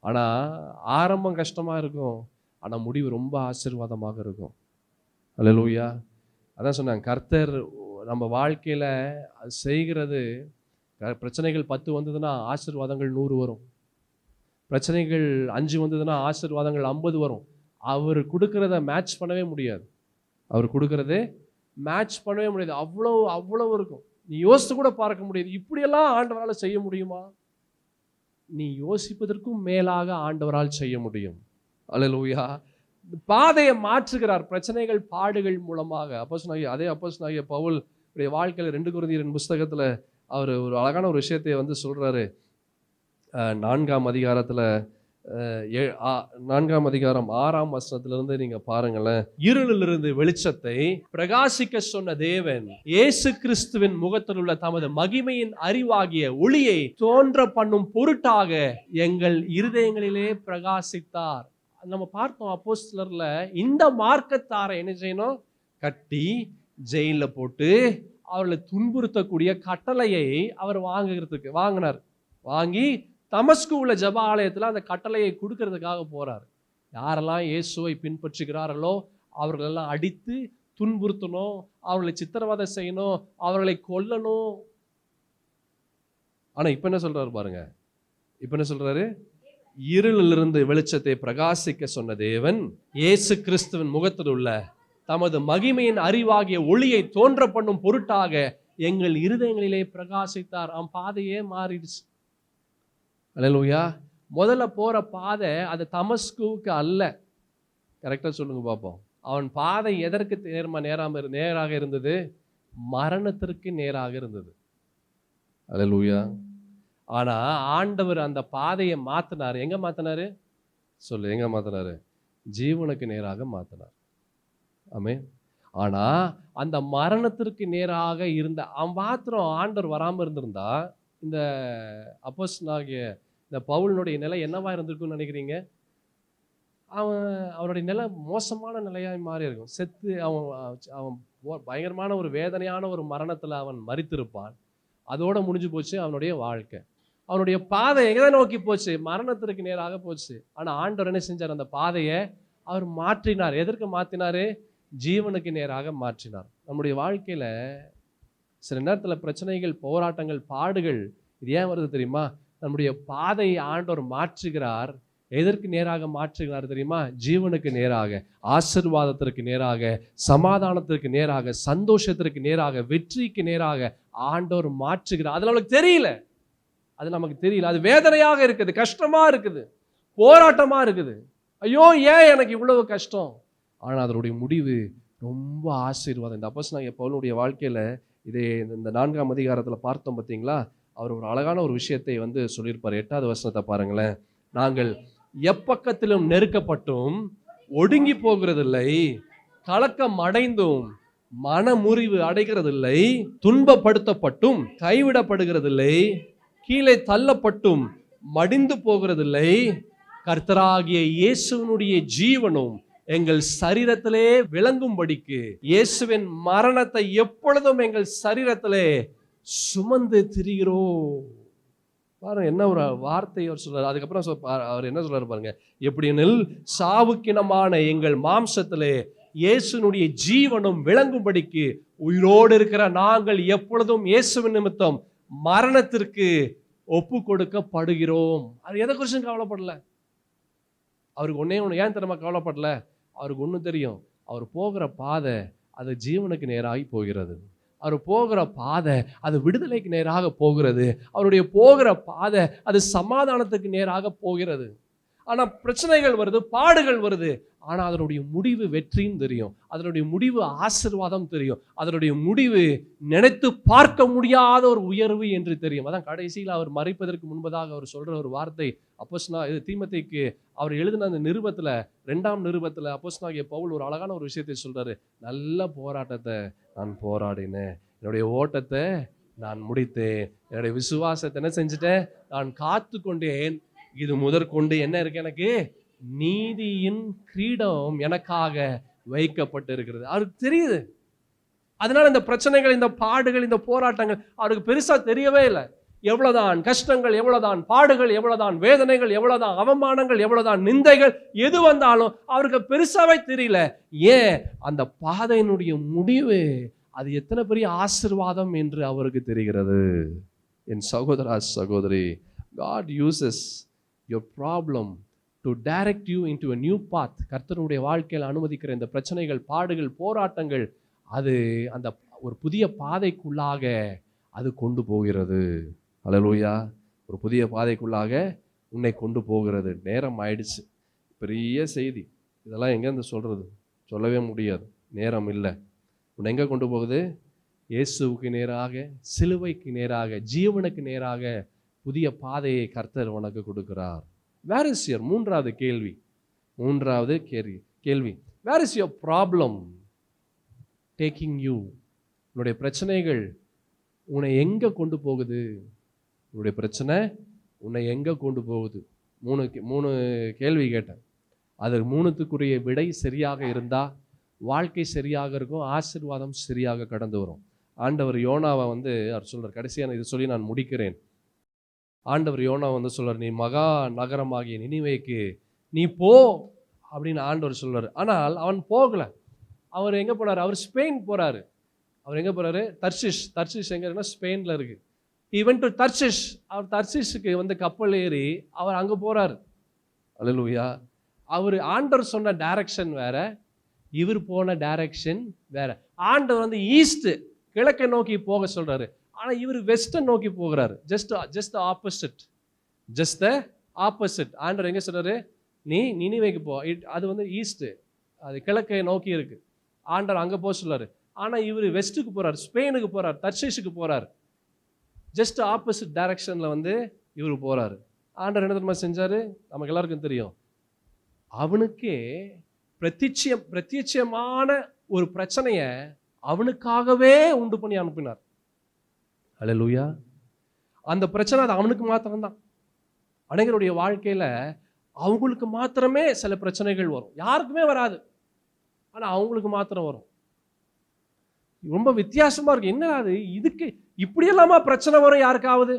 ஆனால் ஆரம்பம் கஷ்டமாக இருக்கும், ஆனால் முடிவு ரொம்ப ஆசீர்வாதமாக இருக்கும். அல்லேலூயா. அதான் சொன்னாங்க, கர்த்தர் நம்ம வாழ்க்கையில் செய்கிறது, பிரச்சனைகள் 10 வந்ததுன்னா ஆசீர்வாதங்கள் 100 வரும். பிரச்சனைகள் 5 வந்ததுன்னா ஆசீர்வாதங்கள் 50 வரும். அவர் கொடுக்கறத மேட்ச் பண்ணவே முடியாது. அவ்வளோ இருக்கும். நீ யோசித்து கூட பார்க்க முடியாது. இப்படியெல்லாம் ஆண்டவரால் செய்ய முடியுமா? நீ யோசிப்பதற்கும் மேலாக ஆண்டவரால் செய்ய முடியும். அல்லேலூயா. பாதையை மாற்றுகிறார் பிரச்சனைகள், பாடுகள் மூலமாக. அப்போஸ்தலனாகிய பவுல் வாழ்க்கையில் 2 கொரிந்தியர் புத்தகத்தில் அவர் ஒரு அழகான ஒரு விஷயத்தை சொல்றாரு. 4ஆம் அதிகாரத்தில் 4ஆம் அதிகாரம் 6ஆம் வசனத்திலிருந்து நீங்க பாருங்களேன். இருளிலிருந்து வெளிச்சத்தை பிரகாசிக்க சொன்ன தேவன் இயேசு கிறிஸ்துவின் முகத்தில் உள்ள தமது மகிமையின் அறிவாகிய ஒளியை தோன்ற பண்ணும் பொருட்டாக எங்கள் இருதயங்களிலே பிரகாசித்தார். நம்ம பார்த்தோம் அப்போஸ்தலர்ல, இந்த மார்க்கத்தாரை என்ன செய்யணும்? கட்டி ஜெயிலில் போட்டு அவர்களை துன்புறுத்தக்கூடிய கட்டளையை அவர் வாங்கினார். வாங்கி தமஸ்கு உள்ள ஜெப ஆலயத்தில் அந்த கட்டளையை கொடுக்கறதுக்காக போறார். யாரெல்லாம் இயேசுவை பின்பற்றுகிறார்களோ அவர்களெல்லாம் அடித்து துன்புறுத்தணும், அவர்களை சித்திரவதை செய்யணும், அவர்களை கொல்லணும். ஆனா இப்ப என்ன சொல்றாரு பாருங்க. இப்ப என்ன சொல்றாரு? இருளிலிருந்து வெளிச்சத்தை பிரகாசிக்க சொன்ன தேவன் இயேசு கிறிஸ்துவின் முகத்தில் உள்ள தமது மகிமையின் அறிவாகிய ஒளியை தோன்ற பண்ணும் பொருட்டாக எங்கள் இருதயங்களிலே பிரகாசித்தார். பாதையே மாறிடுச்சு. அல்லேலூயா. முதல்ல போற பாதை அது தமஸ்குவுக்கு அல்ல. கரெக்டா சொல்லுங்க பார்ப்போம். அவன் பாதை எதற்கு நேராக இருந்தது? மரணத்திற்கு நேராக இருந்தது. அல்லேலூயா. ஆனா ஆண்டவர் அந்த பாதையை மாத்தினாரு. எங்க மாத்தினாரு? சொல்லு, எங்க மாத்தினாரு? ஜீவனுக்கு நேராக மாத்தினார். ஆமென். ஆனா அந்த மரணத்திற்கு நேராக இருந்த அவன் மாத்திரம் ஆண்டவர் வராம இருந்திருந்தா இந்த அப்போஸ்தலனாகிய இந்த பவுலினுடைய நிலை என்னவா இருந்திருக்கும்னு நினைக்கிறீங்க? அவனுடைய நிலை மோசமான நிலையாய் மாறி இருக்கும். செத்து அவன் பயங்கரமான ஒரு வேதனையான ஒரு மரணத்துல அவன் மரித்திருப்பான். அதோட முடிஞ்சு போச்சு அவனுடைய வாழ்க்கை. அவனுடைய பாதை எதை நோக்கி போச்சு? மரணத்திற்கு நேராக போச்சு. ஆனா ஆண்டவர் என்ன செஞ்சார்? அந்த பாதையை அவர் மாற்றினார். எதற்கு மாற்றினாரு? ஜீவனுக்கு நேராக மாற்றினார். நம்முடைய வாழ்க்கையில சில நேரத்துல பிரச்சனைகள், போராட்டங்கள், பாடுகள் இது ஏன் வருது தெரியுமா? நம்முடைய பாதையை ஆண்டவர் மாற்றுகிறார். எதற்கு நேராக மாற்றுகிறார் தெரியுமா? ஜீவனுக்கு நேராக, ஆசீர்வாதத்திற்கு நேராக, சமாதானத்திற்கு நேராக, சந்தோஷத்திற்கு நேராக, வெற்றிக்கு நேராக ஆண்டவர் மாற்றுகிறார். அது நமக்கு தெரியல. அது நமக்கு தெரியல. அது வேதனையாக இருக்குது, கஷ்டமா இருக்குது, போராட்டமா இருக்குது. ஐயோ ஏன் எனக்கு இவ்வளவு கஷ்டம்? ஆனா அதனுடைய முடிவு ரொம்ப ஆசீர்வாதம். இந்த அப்போஸ்தலனாகிய பவுலுடைய வாழ்க்கையில இதே இந்த 4ஆம் அதிகாரத்துல பார்த்தோம் பார்த்தீங்களா? அவர் ஒரு அழகான ஒரு விஷயத்தை சொல்லியிருப்பார். 8வது வசனத்தை பாருங்களேன். நாங்கள் எப்பக்கத்திலும் நெருக்கப்பட்டும் ஒடுங்கி போகிறதில்லை, கலக்கம் அடைந்தும் மனமுறிவு அடைகிறதில்லை, துன்பப்படுத்தப்பட்டும் கைவிடப்படுகிறதில்லை, கீழே தள்ளப்பட்டும் மடிந்து போகிறதில்லை, கர்த்தராகிய இயேசுவினுடைய ஜீவனும் எங்கள் சரீரத்திலே விளங்கும்படிக்கு இயேசுவின் மரணத்தை எப்பொழுதும் எங்கள் சரீரத்திலே சுமந்து திரிகிறோம். பாருங்க என்ன ஒரு வார்த்தை அவர் சொல்றாரு. அதுக்கப்புறம் அவர் என்ன சொல்றாரு பாருங்க. எப்படியெனில் சாவுக்கினமான எங்கள் மாம்சத்திலே இயேசுனுடைய ஜீவனும் விளங்கும்படிக்கு உயிரோடு இருக்கிற நாங்கள் எப்பொழுதும் இயேசுவின் நிமித்தம் மரணத்திற்கு ஒப்பு கொடுக்கப்படுகிறோம். அது எதை குறிச்சும் கவலைப்படல. அவருக்கு ஒண்ணு ஏன் தெரியுமா கவலைப்படல? அவருக்கு ஒண்ணு தெரியும். அவர் போகிற பாதை அது ஜீவனுக்கு நேராகி போகிறது. அவர் போகிற பாதை அது விடுதலைக்கு நேராக போகிறது. அவருடைய போகிற பாதை அது சமாதானத்துக்கு நேராக போகிறது. ஆனா பிரச்சனைகள் வருது, பாடுகள் வருது. ஆனா அதனுடைய முடிவு வெற்றின்னு தெரியும். அதனுடைய முடிவு ஆசீர்வாதம் தெரியும். அதனுடைய முடிவு நினைத்து பார்க்க முடியாத ஒரு உயர்வு என்று தெரியும். அதான் கடைசியில் அவர் மரிப்பதற்கு முன்பதாக அவர் சொல்ற ஒரு வார்த்தை. அப்போஸ்தலனாகிய தீமோத்தேயுக்கு அவர் எழுதின அந்த நிருபத்துல 2ஆம் நிருபத்துல அப்போஸ்தலனாகிய பவுல் ஒரு அழகான ஒரு விஷயத்தை சொல்றாரு. நல்ல போராட்டத்தை நான் போராடினேன், என்னுடைய ஓட்டத்தை நான் முடித்தேன், என்னுடைய விசுவாசத்தை என்ன செஞ்சுட்டேன்? நான் காத்து கொண்டேன். இது முதற்கொண்டு என்ன இருக்கு? எனக்கு நீதியின் கிரீடம் எனக்காக வைக்கப்பட்டு இருக்கிறது. அவருக்கு தெரியுது. அதனால இந்த பிரச்சனைகள், இந்த பாடுகள், இந்த போராட்டங்கள் அவருக்கு பெருசா தெரியவே இல்லை. எவ்வளவுதான் கஷ்டங்கள், எவ்வளவுதான் பாடுகள், எவ்வளவுதான் வேதனைகள், எவ்வளவுதான் அவமானங்கள், எவ்வளவுதான் நிந்தைகள் எது வந்தாலும் அவருக்கு பெருசாவே தெரியல. ஏன்? அந்த பாதையினுடைய முடிவு அது எத்தனை பெரிய ஆசீர்வாதம் என்று அவருக்கு தெரிகிறது. என் சகோதரா சகோதரி, God uses your problem to direct you into a new path. கர்த்தருடைய வாழ்க்கையில் அனுமதிக்கிற இந்த பிரச்சனைகள், பாடுகள், போராட்டங்கள் அது அந்த ஒரு புதிய பாதைக்குள்ளாக அது கொண்டு போகிறது. அல்லேலூயா. ஒரு புதிய பாதைக்குள்ளாக உன்னை கொண்டு போகிறது. நேரம் ஆயிடுச்சு. பெரிய செய்தி. இதெல்லாம் எங்கேருந்து சொல்றது? சொல்லவே முடியாது. நேரம் இல்லை. உன்னை எங்கே கொண்டு போகுது? இயேசுவுக்கு நேராக, சிலுவைக்கு நேராக, ஜீவனுக்கு நேராக புதிய பாதையை கர்த்தர் உனக்கு கொடுக்கிறார். வேர் இஸ் யுவர் மூன்றாவது கேள்வி where is your problem taking you? உன்னுடைய பிரச்சனைகள் உன்னை எங்கே கொண்டு போகுது? உன்னுடைய பிரச்சனை உன்னை எங்கே கொண்டு போகுது? மூணு கேள்வி கேட்டேன். அது மூணுத்துக்குரிய விடை சரியாக இருந்தால் வாழ்க்கை சரியாக இருக்கும், ஆசீர்வாதம் சரியாக கடந்து வரும். ஆண்டவர் யோனாவை அவர் சொல்றார். கடைசியான இது சொல்லி நான் முடிக்கிறேன். ஆண்டவர் யோனா சொல்றார், நீ மகா நகரமாகிய நினிவேக்கு நீ போ அப்படின்னு ஆண்டவர் சொல்றாரு. ஆனால் அவன் போகல. அவர் எங்க போனார்? அவர் ஸ்பெயின் போறாரு. அவர் எங்க போறாரு? தர்ஷிஷ் எங்க இருக்குன்னா ஸ்பெயின்ல இருக்கு. he went to தர்ஷிஷ். அவர் தர்ஷிஷுக்கு கப்பல் ஏறி அவர் அங்க போறாரு. அல்லேலூயா. அவர் ஆண்டவர் சொன்ன டைரக்ஷன் வேற, இவர் போன டைரக்ஷன் வேற. ஆண்டவர் ஈஸ்ட் கிழக்கை நோக்கி போக சொல்றாரு. ஆனா இவர் வெஸ்டர்ன் நோக்கி போகிறாரு. Just opposite. Just the opposite. ஆண்டவர் எங்கே சொல்றாரு? நீ நினிவேக்கு போ. அது வந்து ஈஸ்ட்டு, அது கிழக்கை நோக்கி இருக்கு. ஆண்டவர் அங்கே போக சொல்லாரு. ஆனால் இவர் வெஸ்ட்டுக்கு போறார், ஸ்பெயினுக்கு போறார், தர்ஷீஷுக்கு போறார். ஜஸ்ட் ஆப்போசிட் டைரக்ஷனில் வந்து இவர் போறாரு. ஆண்டவர் என்ன தெரியுமா செஞ்சாரு? நமக்கு எல்லாருக்கும் தெரியும். அவனுக்கே பிரத்யட்சமான ஒரு பிரச்சனையை அவனுக்காகவே உண்டு பண்ணி அனுப்பினார். அல்லேலூயா. அந்த பிரச்சனை அது அவனுக்கு மாத்திரம்தான். அநேகருடைய வாழ்க்கையில அவங்களுக்கு மாத்திரமே சில பிரச்சனைகள் வரும், யாருக்குமே வராது, ஆனா அவங்களுக்கு மாத்திரம் வரும். ரொம்ப வித்தியாசமா இருக்கு. என்ன அது, இதுக்கு இப்படி எல்லாமா பிரச்சனை வரும்? யாருக்காவது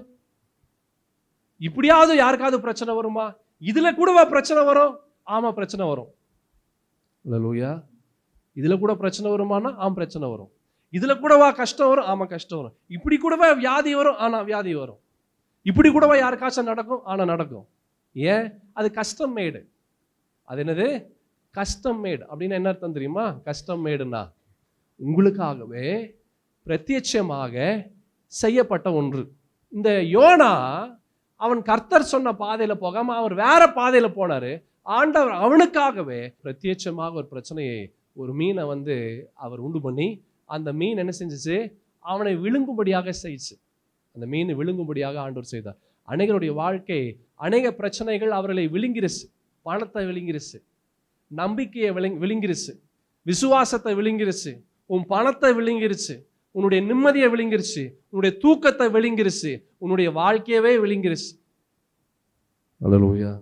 இப்படியாவது யாருக்காவது பிரச்சனை வருமா? இதுல கூடவா பிரச்சனை வரும்? ஆமா, பிரச்சனை வரும். அல்லேலூயா. இதுல கூட பிரச்சனை வருமானா? ஆமா, பிரச்சனை வரும். இதுல கூடவா கஷ்டம் வரும்? ஆமா, கஷ்டம் வரும். இப்படி கூடவா வியாதி வரும்? ஆனா வியாதி வரும். இப்படி கூடவா யாருக்காச்சும் நடக்கும்? ஆனா நடக்கும். ஏன்? அது கஸ்டம் மேடு. அது என்னது? கஸ்டம் மேடு. அப்படின்னு என்ன அர்த்தம் தெரியுமா? கஸ்டம் மேடுனா உங்களுக்காகவே பிரத்யட்சமாக செய்யப்பட்ட ஒன்று. இந்த யோனா அவன் கர்த்தர் சொன்ன பாதையில போகாம அவர் வேற பாதையில போனாரு. ஆண்டவர் அவனுக்காகவே பிரத்யட்சமாக ஒரு பிரச்சனையை, ஒரு மீனை வந்து அவர் உண்டு பண்ணி, அந்த மீன் என்ன செஞ்சிச்சு? அவனை விழுங்கும்படியாக செய்ச்சு. அந்த மீன் விழுங்கும்படியாக ஆண்டவர் செய்தார். அநேகருடைய வாழ்க்கை, அநேக பிரச்சனைகள் அவர்களை விழுங்கிருச்சு. பணத்தை விழுங்கிருச்சு, நம்பிக்கையை விழுங்கிருச்சு, விசுவாசத்தை விழுங்கிருச்சு, உன் பணத்தை விழுங்கிருச்சு, உன்னுடைய நிம்மதியை விழுங்கிருச்சு, உன்னுடைய தூக்கத்தை விழுங்கிருச்சு, உன்னுடைய வாழ்க்கையவே விழுங்கிருச்சு. அல்லேலூயா.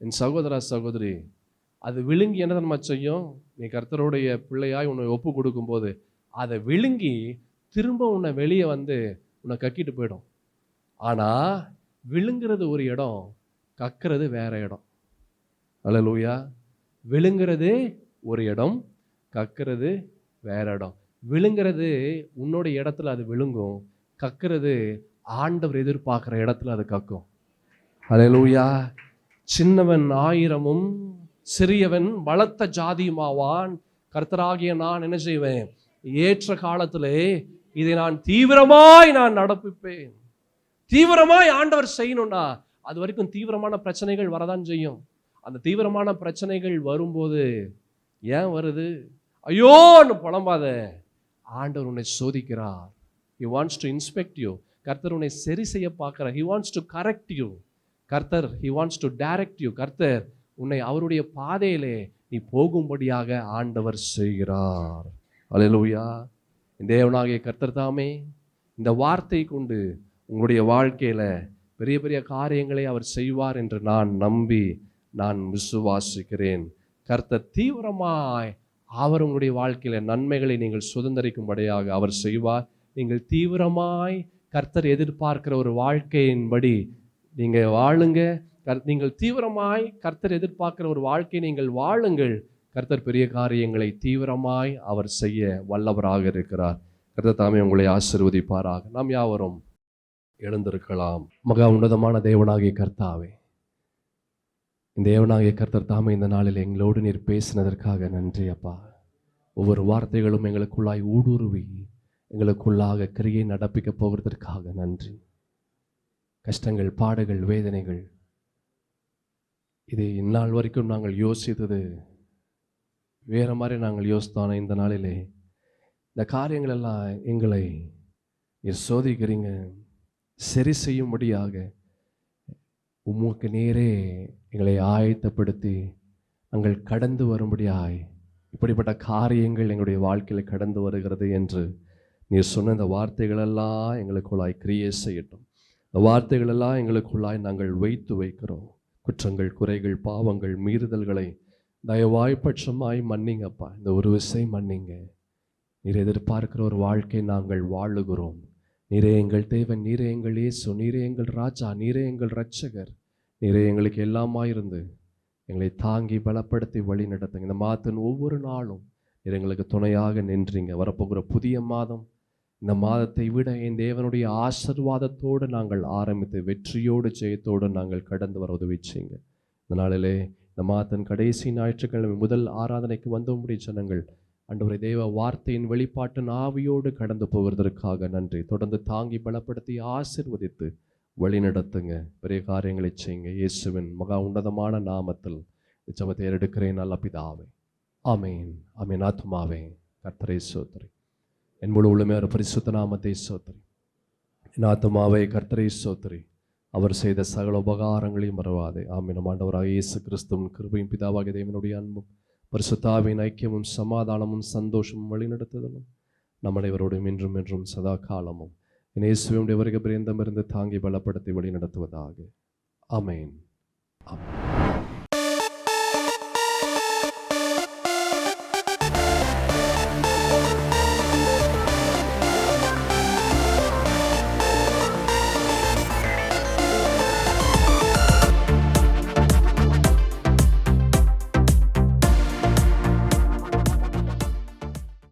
என் சகோதரா, சகோதரி, அது விழுங்கி என்ன நம்ம செய்யும்? நீ கர்த்தருடைய பிள்ளையாய் உன்னை ஒப்பு கொடுக்கும் போது அதை விழுங்கி திரும்ப உன்னை வெளியே வந்து உன்னை கக்கிட்டு போயிடும். ஆனா விழுங்குறது ஒரு இடம், கக்கிறது வேற இடம். அல்லேலூயா. விழுங்குறது ஒரு இடம், கக்கிறது வேற இடம். விழுங்குறது உன்னோட இடத்துல அது விழுங்கும், கக்கிறது ஆண்டவர் எதிர்பார்க்கிற இடத்துல அது கக்கும். அல்லேலூயா. சின்னவன் 1000-ம் சிறியவன் பலத்த ஜாதியுமாவான். கர்த்தராகிய நான் என்ன செய்வேன்? ஏற்ற காலத்திலே இதை நான் தீவிரமாய் நடப்பிப்பேன். தீவிரமாய் ஆண்டவர் செய்யணும்னா அது வரைக்கும் தீவிரமான பிரச்சனைகள் வரதான் செய்யும். அந்த தீவிரமான பிரச்சனைகள் வரும்போது ஏன் வருது ஐயோன்னு புலம்பாத. ஆண்டவர் உன்னை சோதிக்கிறார். He wants to inspect you. கர்த்தர் உன்னை சரி செய்ய பார்க்கிறார். He wants to correct you. கர்த்தர் He wants to direct you. கர்த்தர் உன்னை அவருடைய பாதையிலே நீ போகும்படியாக ஆண்டவர் செய்கிறார். அல்லேலூயா. தேவனாகிய கர்த்தர் தாமே இந்த வார்த்தை கொண்டு உங்களுடைய வாழ்க்கையில பெரிய பெரிய காரியங்களை அவர் செய்வார் என்று நான் நம்பி நான் விசுவாசிக்கிறேன். கர்த்தர் தீவிரமாய் அவர் உங்களுடைய வாழ்க்கையில நன்மைகளை நீங்கள் சுதந்திரிக்கும்படியாக அவர் செய்வார். நீங்கள் தீவிரமாய் கர்த்தர் எதிர்பார்க்கிற ஒரு வாழ்க்கையின்படி நீங்க வாழுங்க. நீங்கள் தீவிரமாய் கர்த்தர் எதிர்பார்க்கிற ஒரு வாழ்க்கையை நீங்கள் வாழுங்கள். கர்த்தர் பெரிய காரியங்களை தீவிரமாய் அவர் செய்ய வல்லவராக இருக்கிறார். கர்த்தர் தாமே உங்களை ஆசீர்வதிப்பாராக. நாம் யாவரும் எழுந்திருக்கலாம். மகா உன்னதமான தேவனாகிய கர்த்தாவே, இந்த தேவனாகிய கர்த்தர் தாமே இந்த நாளில் எங்களோடு நீர் பேசினதற்காக நன்றி அப்பா. ஒவ்வொரு வார்த்தைகளும் எங்களுக்குள்ளாய் ஊடுருவி எங்களுக்குள்ளாக கிரியை நடப்பிக்க போகிறதற்காக நன்றி. கஷ்டங்கள், பாடுகள், வேதனைகள், இது இந்நாள் வரைக்கும் நாங்கள் யோசித்தது வேற மாதிரி நாங்கள் யோசித்தோம். இந்த நாளிலே இந்த காரியங்கள் எல்லாம் எங்களை நீர் சோதிக்கிறீங்க. சரி செய்யும்படியாக உமக்கு நேரே எங்களை ஆயத்தப்படுத்தி நாங்கள் கடந்து வரும்படியாய் இப்படிப்பட்ட காரியங்கள் எங்களுடைய வாழ்க்கையில் கடந்து வருகிறது என்று நீர் சொன்ன இந்த வார்த்தைகளெல்லாம் எங்களுக்குள்ளாய் கிரியை செய்யட்டும். இந்த வார்த்தைகளெல்லாம் எங்களுக்குள்ளாய் நாங்கள் வைத்து வைக்கிறோம். குற்றங்கள், குறைகள், பாவங்கள், மீறுதல்களை தயவாய் பட்சமாய் மன்னிங்கப்பா. இந்த ஒரு விசை மன்னிங்க. நீர் எதிர்பார்க்கிற ஒரு வாழ்க்கை நாங்கள் வாழுகிறோம். நீரே எங்கள் தேவன், நீரே எங்கள் இயேசு, நீரே எங்கள் ராஜா, நீரே எங்கள் இரட்சகர், நீரே எங்களுக்கு எல்லாமாயிருந்து எங்களை தாங்கி பலப்படுத்தி வழி நடத்துங்க. இந்த மாதத்தின் ஒவ்வொரு நாளும் நீர் எங்களுக்கு துணையாக நின்றீங்க. வரப்போகிற புதிய மாதம், இந்த மாதத்தை விட என் தேவனுடைய ஆசீர்வாதத்தோடு நாங்கள் ஆரம்பித்து வெற்றியோடு ஜெயத்தோடு நாங்கள் கடந்து வர உதவி செய்யுங்க. இந்த நாளிலே இந்த மாதத்தின் கடைசி ஞாயிற்றுக்கிழமை முதல் ஆராதனைக்கு வந்தபடி ஜனங்கள் ஆண்டவரே தேவ வார்த்தையின் வெளிப்பாட்டு ஆவியோடு கடந்து போகிறதற்காக நன்றி. தொடர்ந்து தாங்கி பலப்படுத்தி ஆசீர்வதித்து வழி நடத்துங்க, பெரிய காரியங்களை செய்யுங்க. இயேசுவின் மகா உன்னதமான நாமத்தில் ஜெபத்தை எடுக்கிறேன் நல்ல பிதாவே, ஆமேன். ஆமேன். ஆத்துமாவே கர்த்தரை ஸ்தோத்திரி, என் முழு உள்ளமே ஒரு பரிசுத்த நாமத்தை ஸ்தோத்திரி. என் ஆத்துமாவே கர்த்தரை ஸ்தோத்திரி, அவர் செய்த சகல உபகாரங்களையும் மறவாதே. ஆமீன். நம் ஆண்டவராகிய இயேசு கிறிஸ்துவின் கிருபையும் பிதாவாகிய தேவனுடைய அன்பும் பரிசுத்தாவின் ஐக்கியமும் சமாதானமும் சந்தோஷமும் வழிநடத்துதலும் நம் அனைவரோடும் இன்றும் என்றும் சதா காலமும் இயேசுவினுடைய வருகை பரியந்தமிருந்து தாங்கி பலப்படுத்தி வழி நடத்துவதாக. ஆமேன். ஆமேன்.